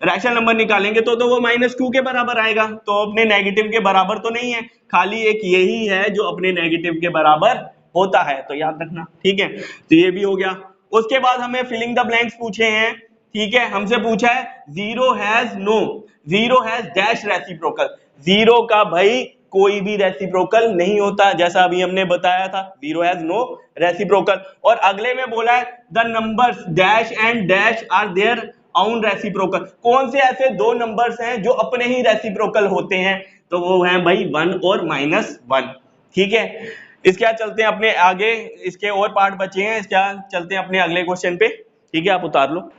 रैशनल नंबर निकालेंगे तो वो -2 के बराबर आएगा, तो अपने नेगेटिव के बराबर तो नहीं है, खाली एक यही है जो अपने नेगेटिव के बराबर होता है, तो याद रखना। ठीक है, तो ये भी हो गया। उसके बाद हमें फिलिंग द ब्लैंक्स पूछे हैं, ठीक है, हमसे पूछा है zero has dash reciprocal, zero का भाई कोई भी रेसिप्रोकल नहीं होता, जैसा अभी हमने बताया था, जीरो हैज नो रेसिप्रोकल। और अगले में बोला है the numbers dash and dash are there on reciprocal, कौन से ऐसे दो नंबर्स हैं जो अपने ही रेसिप्रोकल होते हैं, तो वो हैं भाई 1 और -1, ठीक है। इसके बाद चलते हैं अपने आगे, इसके और पार्ट बचे हैं, इसके बाद चलते हैं अपने अगले क्वेश्चन पे, ठीक है, आप उतार लो।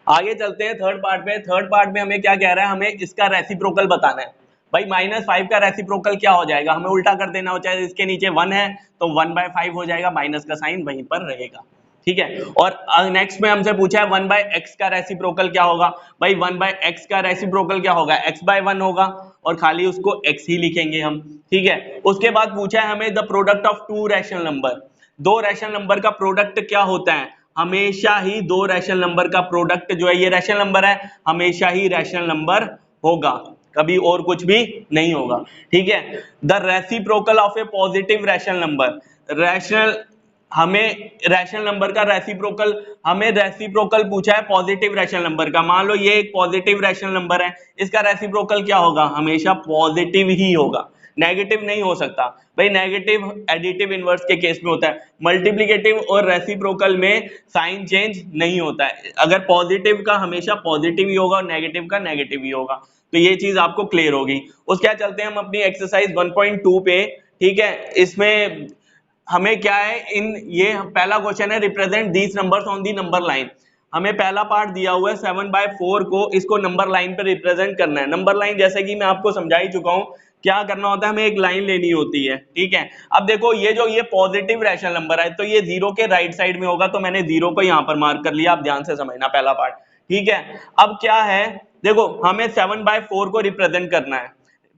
आगे चलते हैं थर्ड पार्ट पे। थर्ड पार्ट में हमें क्या कह रहा है, हमें इसका रेसिप्रोकल बताना है। भाई -5 का रेसिप्रोकल क्या हो जाएगा, हमें उल्टा कर देना हो, चाहे इसके नीचे 1 है तो 1/5 हो जाएगा, माइनस का साइन वहीं पर रहेगा, ठीक है। और नेक्स्ट में हमसे पूछा है 1/x का रेसिप्रोकल क्या होगा, भाई 1/x का रेसिप्रोकल क्या होगा, x/1 होगा, और खाली उसको x ही लिखेंगे हम, ठीक है। उसके बाद पूछा है हमें the product of to rational number, दो रैशनल नंबर का प्रोडक्ट क्या होता है, हमेशा ही दो रैशनल नंबर का प्रोडक्ट जो है, ये रैशनल नंबर है, हमेशा ही रैशनल नंबर होगा, कभी और कुछ भी नहीं होगा, ठीक है। The reciprocal of A positive rational number, rational, हमें रैशनल नंबर का रेसिप्रोकल, हमें रेसिप्रोकल पूछा है पॉजिटिव रैशनल नंबर का, मान लो ये एक पॉजिटिव रैशनल नंबर है, इसका रेसिप्रोकल क्या होगा, हमेशा पॉजिटिव ही होगा, नेगेटिव नहीं हो सकता। भाई नेगेटिव एडिटिव इनवर्स के केस में होता है, मल्टीप्लिकेटिव और रेसिप्रोकल में साइन चेंज नहीं होता है, अगर पॉजिटिव का हमेशा पॉजिटिव ही होगा और नेगेटिव का नेगेटिव ही होगा, तो ये चीज आपको क्लियर होगी। उसके बाद चलते हैं हम अपनी एक्सरसाइज 1.2 पे, ठीक है। इसमें हमें क्या है, इन ये पहला क्वेश्चन है represent these numbers on the number line, हमें पहला पार्ट दिया हुआ है 7/4 को, इसको नंबर लाइन पे रिप्रेजेंट करना है। नंबर लाइन जैसे कि मैं आपको समझा ही चुका हूं, क्या करना होता है, हमें एक लाइन लेनी होती है, ठीक है। अब देखो ये जो ये पॉजिटिव रैशनल नंबर है, तो ये जीरो के राइट साइड में होगा, तो मैंने जीरो को यहाँ पर मार्क कर लिया, आप ध्यान से समझना पहला पार्ट, ठीक है। अब क्या है, देखो हमें 7/4 को रिप्रेजेंट करना है,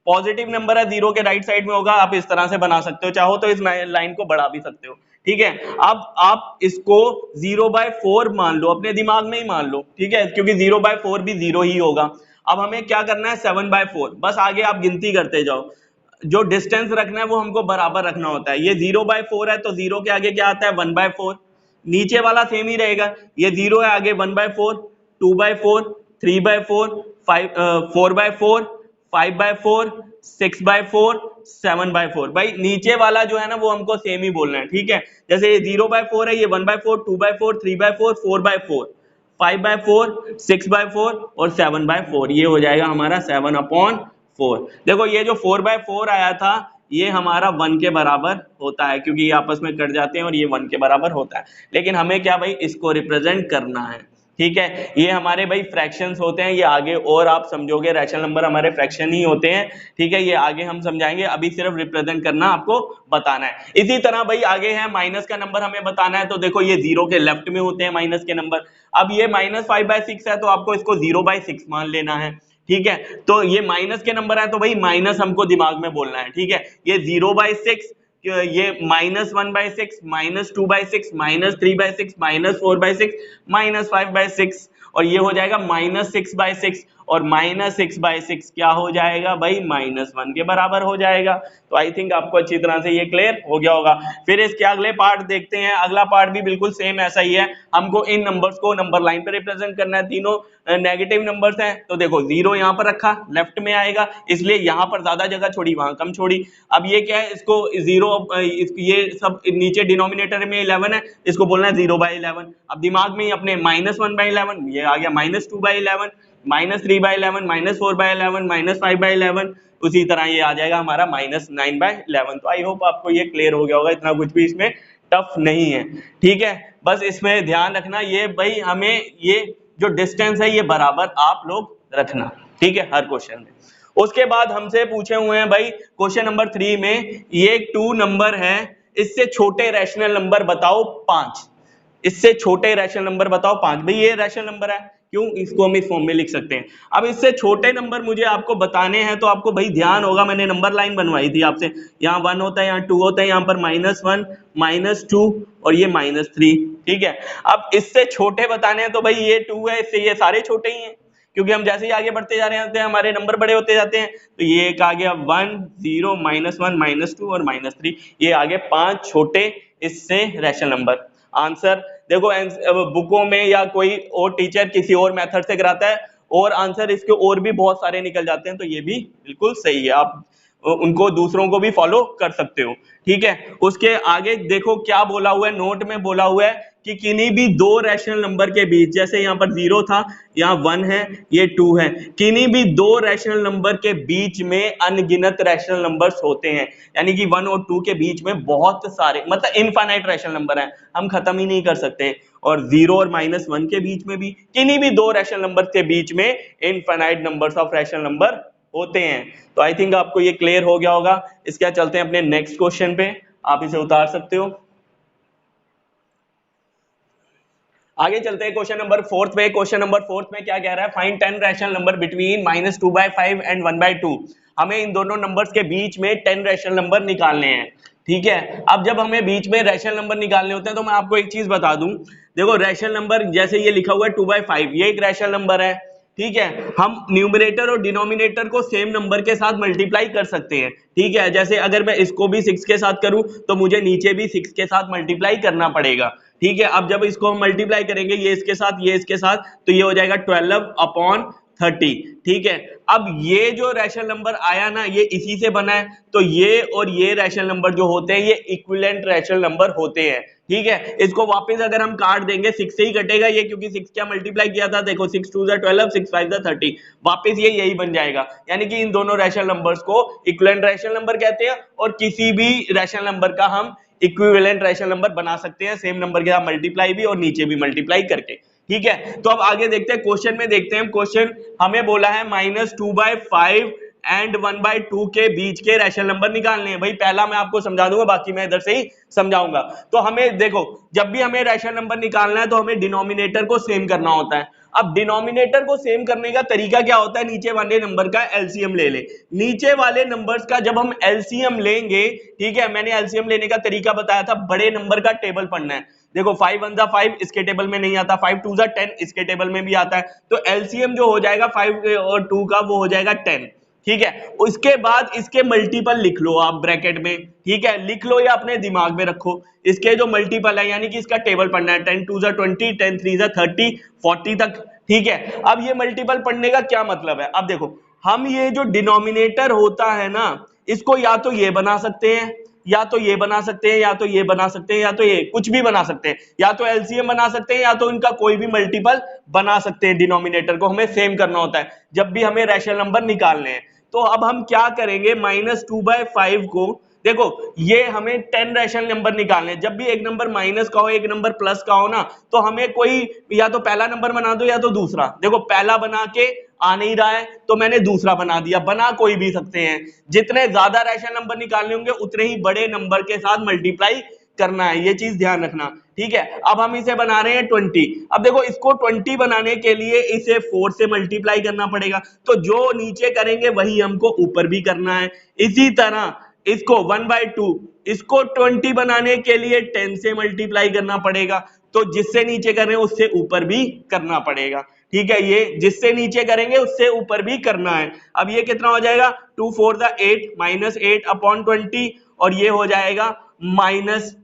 पॉजिटिव नंबर है, जीरो के राइट साइड में होगा, आप इस तरह से बना सकते हो, चाहो तो इस लाइन को बढ़ा भी सकते हो, ठीक है। अब आप इसको 0/4 मान लो, अपने दिमाग में ही मान लो, ठीक है, क्योंकि 0/4 भी जीरो ही होगा। अब हमें क्या करना है, 7/4, बस आगे आप गिनती करते जाओ, जो डिस्टेंस रखना है वो हमको बराबर रखना होता है, ये 0/4 है तो जीरो के आगे क्या आता है, 1/4, नीचे वाला सेम ही रहेगा, ये जीरो है, आगे 1/4, 2/4, 3/4, 4/4, 5/4, 6/4, 7/4, भाई नीचे वाला जो है ना वो हमको सेम ही बोलना है, ठीक है। जैसे ये 0/4 है, ये 1/4, 2/4, 3/4, 4/4, 5/4, 6/4 और 7/4, ये हो जाएगा हमारा 7/4। देखो ये जो 4/4 आया था, ये हमारा 1 के बराबर होता है, क्योंकि ये आपस में कट जाते हैं और ये 1 के बराबर होता है, लेकिन हमें क्या भाई इसको रिप्रेजेंट करना है, ठीक है। ये हमारे भाई फ्रैक्शंस होते हैं, ये आगे और आप समझोगे, रैशनल नंबर हमारे फ्रैक्शन ही होते हैं, ठीक है, ये आगे हम समझाएंगे, अभी सिर्फ रिप्रेजेंट करना आपको बताना है। इसी तरह भाई आगे है माइनस का नंबर हमें बताना है, तो देखो ये जीरो के लेफ्ट में होते हैं माइनस के नंबर, अब ये -5/6 है तो आपको इसको 0/6 मान लेना है, ठीक है। तो ये माइनस के नंबर है तो भाई माइनस हमको दिमाग में बोलना है, ठीक है। ये 0/6, ये -1/6, -2/6, -3/6, -4/6, -5/6, और ये हो जाएगा -6/6, और -6/6 क्या हो जाएगा भाई, -1 के बराबर हो जाएगा। तो आई थिंक आपको अच्छी तरह से ये क्लियर हो गया होगा। फिर इसके अगले पार्ट देखते हैं, अगला पार्ट भी बिल्कुल सेम ऐसा ही है, हमको इन नंबर्स को नंबर लाइन पे रिप्रेजेंट करना है, तीनों नेगेटिव नंबर्स हैं, तो देखो जीरो यहाँ पर रखा, लेफ्ट में आएगा, इसलिए यहाँ पर ज्यादा जगह छोड़ी, वहां कम छोड़ी। अब ये क्या है, इसको जीरो, ये सब नीचे डिनोमिनेटर में 11 है, इसको बोलना है 0/11, अब दिमाग में ही अपने -1/11, ये आ गया -2/11, -3/11, -4/11, -5/11, उसी तरह ये आ जाएगा हमारा -9/11। तो आई होप आपको ये क्लियर हो गया होगा, इतना कुछ भी इसमें टफ नहीं है, ठीक है। बस इसमें ध्यान रखना, ये भाई हमें ये जो डिस्टेंस है ये बराबर आप लोग रखना, ठीक है, हर क्वेश्चन में। उसके बाद हमसे पूछे हुए हैं भाई क्वेश्चन नंबर 3 में, ये एक 2 नंबर है, इससे छोटे रैशनल नंबर बताओ 5, इससे छोटे रैशनल नंबर बताओ 5, भाई ये रैशनल नंबर है, क्यों, इसको हम इस फॉर्म में लिख सकते हैं। अब इससे छोटे नंबर मुझे आपको बताने हैं, तो आपको भाई ध्यान होगा, मैंने नंबर लाइन बनवाई थी आपसे, यहाँ 1 होता है, यहाँ 2 होता है, यहाँ पर -1, -2 और ये -3, ठीक है। अब इससे छोटे बताने हैं, तो भाई ये 2 है, इससे ये सारे छोटे ही हैं, क्योंकि हम जैसे ही आगे बढ़ते जा रहे हैं हमारे नंबर बड़े होते जाते हैं, तो ये एक आ गया 1, 0, -1, -2 और -3, ये आगे 5 छोटे इससे रैशनल नंबर। आंसर देखो बुकों में या कोई और टीचर किसी और मेथड से कराता है और आंसर इसके और भी बहुत सारे निकल जाते हैं, तो ये भी बिल्कुल सही है, आप उनको दूसरों को भी फॉलो कर सकते हो। ठीक है, उसके आगे देखो क्या बोला हुआ है, नोट में बोला हुआ है कि किन्हीं भी दो रैशनल नंबर के बीच, जैसे यहाँ पर 0 था, यहाँ 1 है, ये 2 है, किन्हीं भी दो रैशनल नंबर के बीच में अनगिनत रैशनल नंबर्स होते हैं, यानी कि 1 और 2 के बीच में बहुत सारे, मतलब इनफाइनाइट रैशनल नंबर हैं, हम खत्म ही नहीं कर सकते। और 0 और -1 के बीच में भी, किन्हीं भी दो रैशनल नंबर के बीच में infinite numbers of rational number होते हैं। तो आई थिंक आपको ये क्लियर हो गया होगा। इसके बाद चलते हैं अपने नेक्स्ट क्वेश्चन पे, आप इसे उतार सकते हो। आगे चलते हैं क्वेश्चन नंबर 4 पे। क्वेश्चन नंबर 4 में क्या कह रहा है, find 10 rational number between -2/5 and 1/2। हमें इन दोनों नंबर्स के बीच में 10 रैशनल नंबर निकालने हैं। ठीक है, अब जब हमें बीच में रैशनल नंबर निकालने होते हैं तो मैं आपको एक चीज बता दूं, देखो रैशनल नंबर जैसे ये लिखा हुआ है 2/5, ये एक रैशनल नंबर है। ठीक है, हम न्यूमरेटर और डिनोमिनेटर को सेम नंबर के साथ मल्टीप्लाई कर सकते हैं। ठीक है, जैसे अगर मैं इसको भी 6 के साथ करूं तो मुझे नीचे भी 6 के साथ मल्टीप्लाई करना पड़ेगा। ठीक है, अब जब इसको हम मल्टीप्लाई करेंगे ये इसके साथ, ये इसके साथ, तो ये हो जाएगा 12/30। ठीक है, अब ये जो रैशनल नंबर आया ना, ये इसी से बना है, तो ये और ये रैशनल नंबर जो होते हैं ये इक्विवेलेंट रैशनल नंबर होते हैं। ठीक है, इसको वापस अगर हम काट देंगे 6 से ही कटेगा ये, क्योंकि 6 क्या मल्टीप्लाई किया था, देखो 6 2 12, 6 5 30, वापस ये यही बन जाएगा। यानी कि इन दोनों रैशनल नंबर्स को इक्विवेलेंट रैशनल नंबर कहते हैं, और किसी भी रैशनल नंबर का हम इक्विवेलेंट रैशनल नंबर बना सकते हैं, सेम नंबर के साथ मल्टीप्लाई भी और नीचे भी मल्टीप्लाई करके। ठीक है, तो अब आगे देखते हैं क्वेश्चन में, देखते हैं क्वेश्चन हमें बोला है -2/5 एंड 1/2 के बीच के रैशनल नंबर निकालने हैं। भाई पहला मैं आपको समझा दूंगा, बाकी मैं इधर से ही समझाऊंगा। तो हमें देखो, जब भी हमें रैशनल नंबर निकालना है तो हमें डिनोमिनेटर को सेम करना होता है। अब डिनोमिनेटर को सेम करने का तरीका क्या होता है, नीचे वाले नंबर का एलसीएम ले ले। नीचे वाले नंबर्स का जब हम एलसीएम लेंगे, ठीक है, मैंने एलसीएम लेने का तरीका बताया था, बड़े नंबर का टेबल पढ़ना है। देखो 5 1 5 इसके टेबल में नहीं आता, 5 2 10 इसके टेबल में भी आता है, तो एलसीएम जो हो जाएगा 5 और 2 का वो हो जाएगा 10। ठीक है, उसके बाद इसके मल्टीपल लिख लो आप ब्रैकेट में। ठीक है, लिख लो या अपने दिमाग में रखो, इसके जो मल्टीपल है, यानी कि इसका टेबल पढ़ना है, 10 2 20, 10 3 30, 40 तक। ठीक है, अब ये मल्टीपल पढ़ने का क्या मतलब है, अब देखो हम ये जो डिनोमिनेटर होता है ना, इसको या तो ये बना सकते हैं, या तो ये बना सकते हैं, या तो ये बना सकते हैं, या तो ये कुछ भी बना सकते हैं, या तो एलसीएम बना सकते हैं, या तो इनका कोई भी मल्टीपल बना सकते हैं। डिनोमिनेटर को हमें सेम करना होता है जब भी हमें रैशनल नंबर निकालने हैं। तो अब हम क्या करेंगे, -2/5 को, देखो ये हमें 10 रैशनल नंबर निकालने हैं। जब भी एक नंबर माइनस का हो, एक नंबर प्लस का हो ना, तो हमें कोई या तो पहला नंबर बना दो या तो दूसरा। देखो पहला बना के आ नहीं रहा है तो मैंने दूसरा बना दिया, बना कोई भी सकते हैं। जितने ज्यादा रैशनल नंबर निकालने होंगे उतने ही बड़े नंबर के साथ मल्टीप्लाई करना है, ये चीज ध्यान रखना। ठीक है, अब हम इसे बना रहे हैं 20। अब देखो इसको 20 बनाने के लिए इसे 4 से मल्टीप्लाई करना पड़ेगा, तो जो नीचे करेंगे वही हमको ऊपर भी करना है। इसी तरह इसको 1/2, इसको 20 बनाने के लिए 10 से मल्टीप्लाई करना पड़ेगा, तो जिससे नीचे कर रहे हैं उससे ऊपर भी करना पड़ेगा। ठीक है, ये जिससे नीचे करेंगे उससे ऊपर भी करना है। अब ये कितना हो जाएगा, 2 4 8 -8/20, और ये हो जाएगा -10,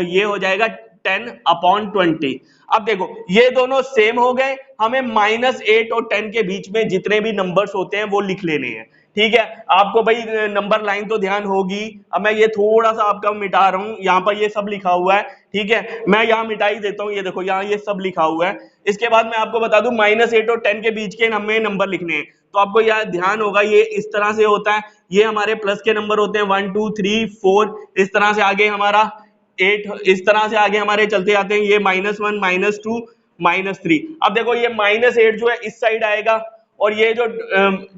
ये हो जाएगा 10/20। अब देखो ये दोनों सेम हो गए, हमें -8 और 10 के बीच में जितने भी नंबर्स होते हैं वो लिख लेने हैं। ठीक है, आपको भाई नंबर लाइन तो ध्यान होगी। अब मैं ये थोड़ा सा आपका मिटा रहा हूं, यहाँ पर ये सब लिखा हुआ है। ठीक है, मैं यहाँ मिटा ही देता हूँ, ये देखो यहाँ ये सब लिखा हुआ है। इसके बाद मैं आपको बता दूं -8 और 10 के बीच के हमें नंबर लिखने हैं, तो आपको यह ध्यान होगा ये इस तरह से होता है। ये हमारे प्लस के नंबर होते हैं 1 2 3 4, इस तरह से आगे हमारा 8, इस तरह से आगे हमारे चलते जाते हैं, ये -1 -2 -3। अब देखो ये -8 जो है इस साइड आएगा, और ये जो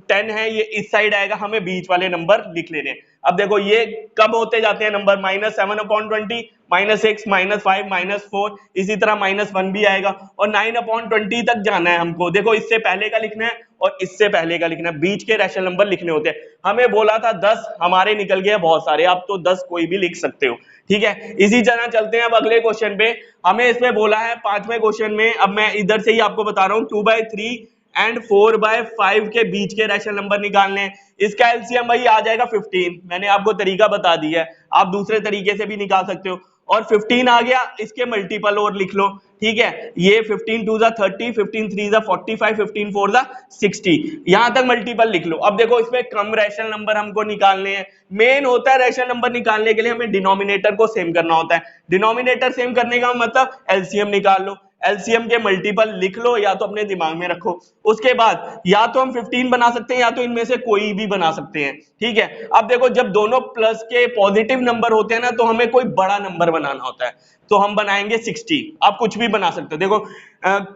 10 है ये इस साइड आएगा, हमें बीच वाले नंबर लिख लेने हैं। अब देखो ये कब होते जाते हैं नंबर, -7/20, -6 -5 -4, इसी तरह -1 भी आएगा, और 9/20 तक जाना है हमको। देखो इससे पहले का लिखना है और इससे पहले का लिखना है, बीच के रैशनल नंबर लिखने होते हैं। हमें बोला था 10, हमारे निकल गए बहुत सारे, आप तो 10 कोई भी लिख सकते हो। ठीक है, इसी तरह चलते हैं अब अगले क्वेश्चन पे। हमें इसमें बोला है 5वें क्वेश्चन में, अब मैं इधर से ही आपको बता रहा हूँ, 2/3 एंड 4/5 के बीच के रैशनल नंबर निकालने हैं। इसका एलसीएम भाई आ जाएगा 15, मैंने आपको तरीका बता दिया है, आप दूसरे तरीके से भी निकाल सकते हो। और 15 आ गया, इसके मल्टीपल और लिख लो, ठीक है। ये 15 2 जा 30, 15 3 जा 45, 15 4 जा 60, यहां तक मल्टीपल लिख लो। अब देखो इसमें कम रैशनल नंबर हमको निकालने हैं। मेन होता है रैशनल नंबर निकालने के लिए हमें डिनोमिनेटर को सेम करना होता है। डिनोमिनेटर सेम करने का मतलब एलसीएम निकाल लो, एलसीएम के मल्टीपल लिख लो या तो अपने दिमाग में रखो। उसके बाद या तो हम 15 बना सकते हैं या तो इनमें से कोई भी बना सकते हैं, ठीक है। अब देखो जब दोनों प्लस के पॉजिटिव नंबर होते हैं ना तो हमें कोई बड़ा नंबर बनाना होता है, तो हम बनाएंगे 60। आप कुछ भी बना सकते हो, देखो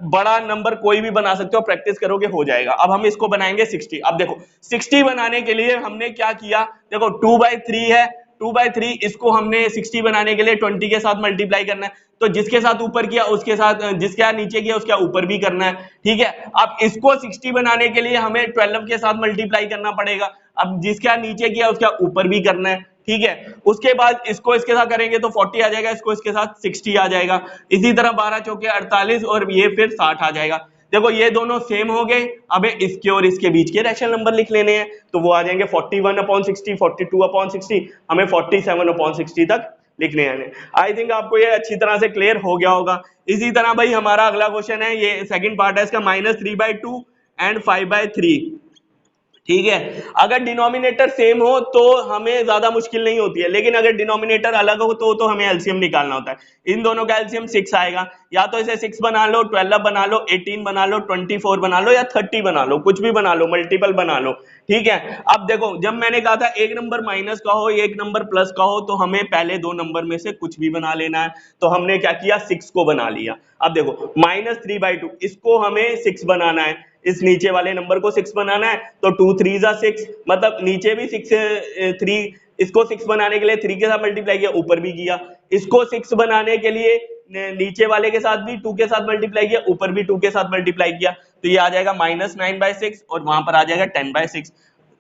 बड़ा नंबर कोई भी बना सकते हो, प्रैक्टिस करोगे हो जाएगा। अब हम इसको बनाएंगे 60। अब देखो 60 बनाने के लिए हमने क्या किया, देखो 2/3 है, 2/3 इसको हमने 60 बनाने के लिए 20 के साथ मल्टीप्लाई करना है, तो जिसके साथ ऊपर किया उसके साथ, जिसके नीचे किया उसके ऊपर भी करना है, ठीक है। अब इसको 60 बनाने के लिए हमें 12 के साथ मल्टीप्लाई करना पड़ेगा, अब जिसका नीचे किया उसका ऊपर भी करना है, ठीक है। उसके बाद इसको इसके साथ करेंगे तो 40 आ जाएगा, इसको इसके साथ 60 आ जाएगा। इसी तरह 12 चौके 48 और ये फिर 60 आ जाएगा। देखो ये दोनों सेम हो गए, अब इसके और इसके बीच के रैशनल नंबर लिख लेने हैं, तो वो आ जाएंगे 41/60, 42/60, हमें 47/60 तक लिखने हैं। आई थिंक आपको ये अच्छी तरह से क्लियर हो गया होगा। इसी तरह भाई हमारा अगला क्वेश्चन है, ये सेकंड पार्ट है इसका, -3/2 एंड 5/3, ठीक है। अगर डिनोमिनेटर सेम हो तो हमें ज्यादा मुश्किल नहीं होती है, लेकिन अगर डिनोमिनेटर अलग हो तो हमें एलसीएम निकालना होता है। इन दोनों का एलसीएम 6 आएगा, या तो इसे 6 बना लो, 12 बना लो, 18 बना लो, 24 बना लो या 30 बना लो, कुछ भी बना लो, मल्टीपल बना लो, ठीक है। अब देखो जब मैंने कहा था एक नंबर माइनस का हो एक नंबर प्लस का हो तो हमें पहले दो नंबर में से कुछ भी बना लेना है, तो हमने क्या किया 6 को बना लिया। अब देखो -3/2 इसको हमें 6 बनाना है, इस नीचे वाले नंबर को 6 बनाना है, तो 2 3 जा 6, मतलब नीचे भी 6 3, इसको 6 बनाने के लिए 3 के साथ मल्टीप्लाई किया, ऊपर भी किया। इसको 6 बनाने के लिए नीचे वाले के साथ भी 2 के साथ मल्टीप्लाई किया, ऊपर भी 2 के साथ मल्टीप्लाई किया, तो ये आ जाएगा -9/6 और वहां पर आ जाएगा 10/6।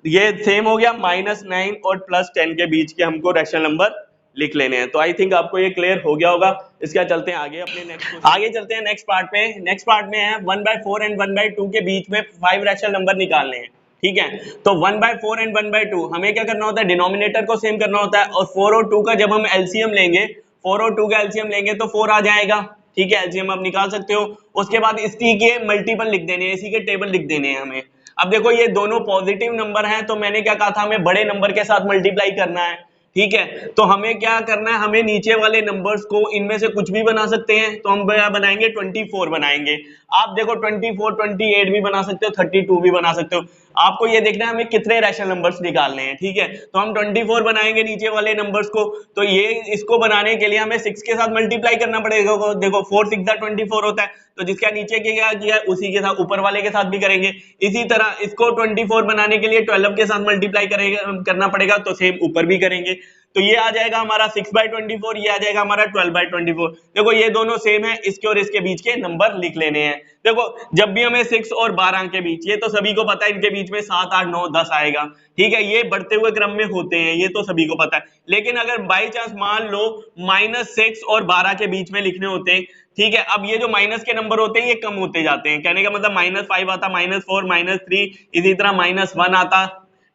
ये सेम हो गया, -9 और +10 के बीच के हमको रैशनल नंबर लिख लेने हैं। तो आई थिंक आपको ये क्लियर हो गया होगा। इसका चलते हैं आगे अपने नेक्स्ट पार्ट पे। नेक्स्ट पार्ट में है 1/4 एंड 1/2 के बीच में 5 रैशनल नंबर निकालने हैं, ठीक है। तो 1/4 एंड 1/2 हमें क्या करना होता है, डिनोमिनेटर को सेम करना होता है, और 4 और 2 का जब हम एलसीएम लेंगे, 4 और 2 का एलसीएम लेंगे तो 4 आ जाएगा, ठीक है। एलसीएम आप निकाल सकते हो। उसके बाद इसी के मल्टीपल लिख देने हैं, इसी के टेबल लिख देने हैं हमें। अब देखो ये दोनों पॉजिटिव नंबर हैं, तो मैंने क्या कहा था, हमें बड़े नंबर के साथ मल्टीप्लाई करना है, ठीक है। तो हमें क्या करना है, हमें नीचे वाले नंबर्स को इनमें से कुछ भी बना सकते हैं, तो हम क्या बनाएंगे 24 बनाएंगे। आप देखो 24 28 भी बना सकते हो, 32 भी बना सकते हो, आपको ये देखना है हमें कितने रैशनल नंबर्स निकालने हैं, ठीक है। तो हम 24 बनाएंगे नीचे वाले नंबर्स को, तो ये इसको बनाने के लिए हमें 6 के साथ मल्टीप्लाई करना पड़ेगा। देखो 4 6 जा 24 होता है, तो जिसका नीचे किया उसी के साथ ऊपर वाले के साथ भी करेंगे। इसी तरह इसको 24 बनाने के लिए 12 के साथ मल्टीप्लाई करना पड़ेगा, तो सेम ऊपर भी करेंगे। तो ये आ जाएगा हमारा 6/24, ये आ जाएगा हमारा 12/24। देखो ये दोनों सेम है, इसके और इसके बीच के नंबर लिख लेने हैं। देखो जब भी हमें 6 और 12 के बीच, ये तो सभी को पता है, इनके बीच में 7 8 9 10 आएगा, ठीक है। ये बढ़ते हुए क्रम में होते हैं, ये तो सभी को पता है। लेकिन अगर बाई चांस मान लो -6 और 12 के बीच में लिखने होते हैं, ठीक है। अब ये जो माइनस के नंबर होते हैं ये कम होते जाते हैं, कहने का मतलब -5 आता, -4 -3, इसी तरह -1 आता,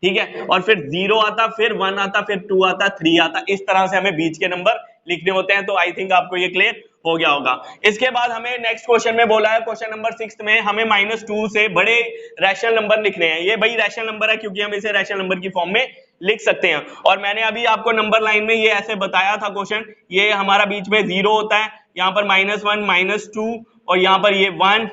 ठीक है। और फिर 0 आता, फिर 1 आता, फिर 2 आता, 3 आता, इस तरह से हमें बीच के नंबर लिखने होते हैं। तो आई थिंक आपको ये क्लियर हो गया होगा। इसके बाद हमें नेक्स्ट क्वेश्चन में बोला है, क्वेश्चन नंबर 6 में हमें -2 से बड़े रैशनल नंबर लिखने हैं। ये भाई रैशनल नंबर है क्योंकि हम इसे रैशनल नंबर की फॉर्म में लिख सकते हैं। और मैंने अभी आपको नंबर लाइन में ये ऐसे बताया था क्वेश्चन, ये हमारा बीच में 0 होता है, यहाँ पर -1 -2 और यहाँ पर ये 1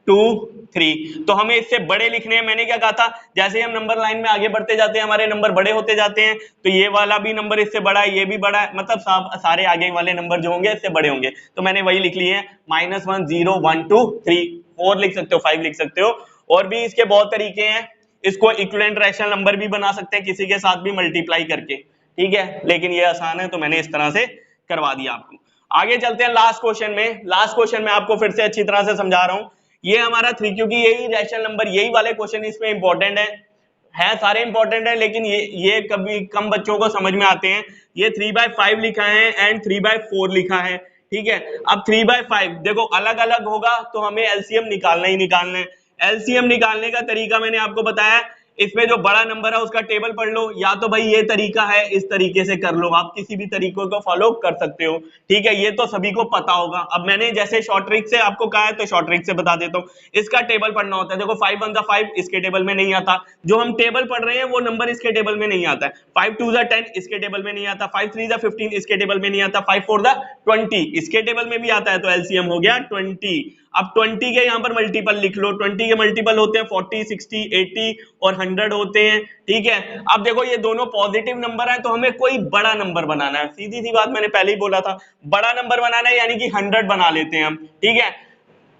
2 3, तो हमें इससे बड़े लिखने हैं। मैंने क्या कहा था, जैसे ही हम नंबर लाइन में आगे बढ़ते जाते हैं हमारे नंबर बड़े होते जाते हैं, तो ये वाला भी नंबर इससे बड़ा है, ये भी बड़ा है, मतलब सारे आगे वाले नंबर जो होंगे इससे बड़े होंगे। तो मैंने वही लिख लिए हैं, -1 0 1 2 3 4 लिख सकते हो, 5 लिख सकते हो। और भी इसके बहुत तरीके हैं, इसको इक्विवेलेंट रैशनल नंबर भी बना सकते हैं किसी के साथ भी मल्टीप्लाई करके, ठीक है। लेकिन ये आसान है तो मैंने इस तरह से करवा दिया आपको। आगे चलते हैं लास्ट क्वेश्चन में। लास्ट क्वेश्चन में आपको फिर से अच्छी तरह से समझा रहा हूं। ये हमारा 3, क्योंकि यही रैशनल नंबर, यही वाले क्वेश्चन इसमें इंपॉर्टेंट है सारे इंपॉर्टेंट है, लेकिन ये कभी कम बच्चों को समझ में आते हैं। ये 3/5 लिखा है एंड 3/4 लिखा है, ठीक है। अब 3/5 देखो अलग अलग होगा तो हमें एलसीएम निकालना ही निकालना है। एलसीएम निकालने का तरीका मैंने आपको बताया, इसमें जो बड़ा नंबर है उसका टेबल पढ़ लो, या तो भाई ये तरीका है इस तरीके से कर लो, आप किसी भी तरीकों को फॉलो कर सकते हो, ठीक है, ये तो सभी को पता होगा। अब मैंने जैसे शॉर्ट ट्रिक से आपको कहा है तो शॉर्ट ट्रिक से बता देता हूँ। इसका टेबल पढ़ना होता है, देखो 5 1 5 इसके टेबल में नहीं आता, जो हम टेबल पढ़ रहे हैं वो नंबर इसके टेबल में नहीं आता है। 5 2 10 इसके टेबल में नहीं आता, 5 3 15 इसके टेबल में नहीं आता, 5 4 20 इसके टेबल में भी आता है, तो एलसीएम हो गया 20। अब 20 के यहाँ पर मल्टीपल लिख लो, 20 के मल्टीपल होते हैं 40 60 80 और 100 होते हैं, ठीक है। अब देखो ये दोनों पॉजिटिव नंबर है, तो हमें कोई बड़ा नंबर बनाना है, सीधी सी बात, मैंने पहले ही बोला था बड़ा नंबर बनाना है, यानी कि 100 बना लेते हैं हम, ठीक है।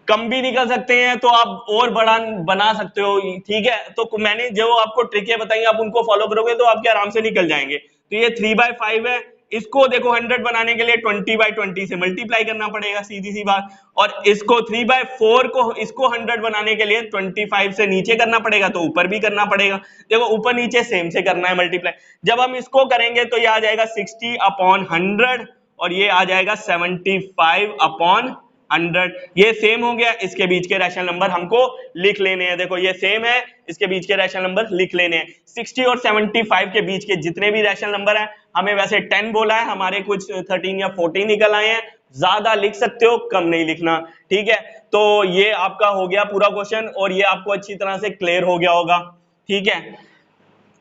कम भी निकल सकते हैं तो आप और बड़ा बना सकते हो, ठीक है। तो मैंने जो आपको ट्रिकें बताई आप उनको फॉलो करोगे तो आपके आराम से निकल जाएंगे। तो ये 3/5 है, इसको देखो 100 बनाने के लिए 20/20 से मल्टीप्लाई करना पड़ेगा, सीधी सी बात। और इसको 3/4 को इसको 100 बनाने के लिए 25 से नीचे करना पड़ेगा, तो ऊपर भी करना पड़ेगा। देखो ऊपर नीचे सेम से करना है मल्टीप्लाई। जब हम इसको करेंगे तो ये आ जाएगा 60/100 और ये आ जाएगा 75/100। ये सेम हो गया, इसके बीच के रैशनल नंबर हमको लिख लेने हैं। देखो ये सेम है, इसके बीच के रैशनल नंबर लिख लेने हैं। 60 और 75 के बीच के जितने भी रैशनल नंबर हैं, हमें वैसे 10 बोला है, हमारे कुछ 13 या 14 निकल आए हैं। ज्यादा लिख सकते हो, कम नहीं लिखना, ठीक है। तो ये आपका हो गया पूरा क्वेश्चन और ये आपको अच्छी तरह से क्लियर हो गया होगा, ठीक है।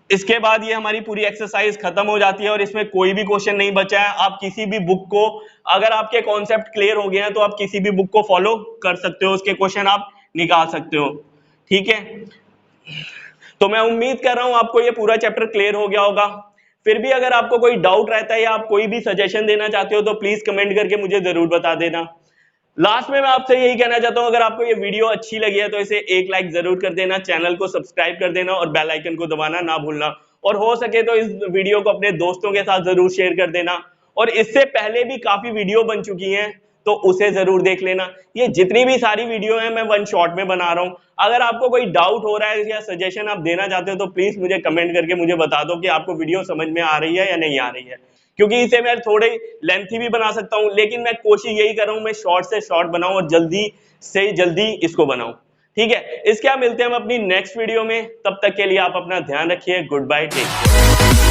इसके बाद ये हमारी पूरी एक्सरसाइज खत्म हो जाती है और इसमें कोई भी क्वेश्चन नहीं बचा है। आप किसी भी बुक को, अगर आपके कॉन्सेप्ट क्लियर हो गए हैं तो आप किसी भी बुक को फॉलो कर सकते हो, उसके क्वेश्चन आप निकाल सकते हो, ठीक है। तो मैं उम्मीद कर रहा हूं आपको ये पूरा चैप्टर क्लियर हो गया होगा। फिर भी अगर आपको कोई डाउट रहता है या आप कोई भी सजेशन देना चाहते हो तो प्लीज कमेंट करके मुझे जरूर बता देना। लास्ट में मैं आपसे यही कहना चाहता हूं, अगर आपको ये वीडियो अच्छी लगी है तो इसे एक लाइक जरूर कर देना, चैनल को सब्सक्राइब कर देना और बेल आइकन को दबाना ना भूलना। और हो सके तो इस वीडियो को अपने दोस्तों के साथ जरूर शेयर कर देना। और इससे पहले भी काफी वीडियो बन चुकी हैं तो उसे जरूर देख लेना। ये जितनी भी सारी वीडियो हैं मैं वन शॉट में बना रहा हूं। अगर आपको कोई डाउट हो रहा है या सजेशन आप देना चाहते हो तो प्लीज मुझे कमेंट करके मुझे बता दो कि आपको वीडियो समझ में आ रही है या नहीं आ रही है, क्योंकि इसे मैं थोड़े लेंथी भी बना सकता हूं, लेकिन मैं कोशिश यही कर रहा हूं मैं शॉर्ट से शॉर्ट बनाऊं और जल्दी से जल्दी इसको बनाऊं, ठीक है। इसके बाद मिलते हैं हम अपनी नेक्स्ट वीडियो में, तब तक के लिए आप अपना ध्यान रखिए। Good bye, take care.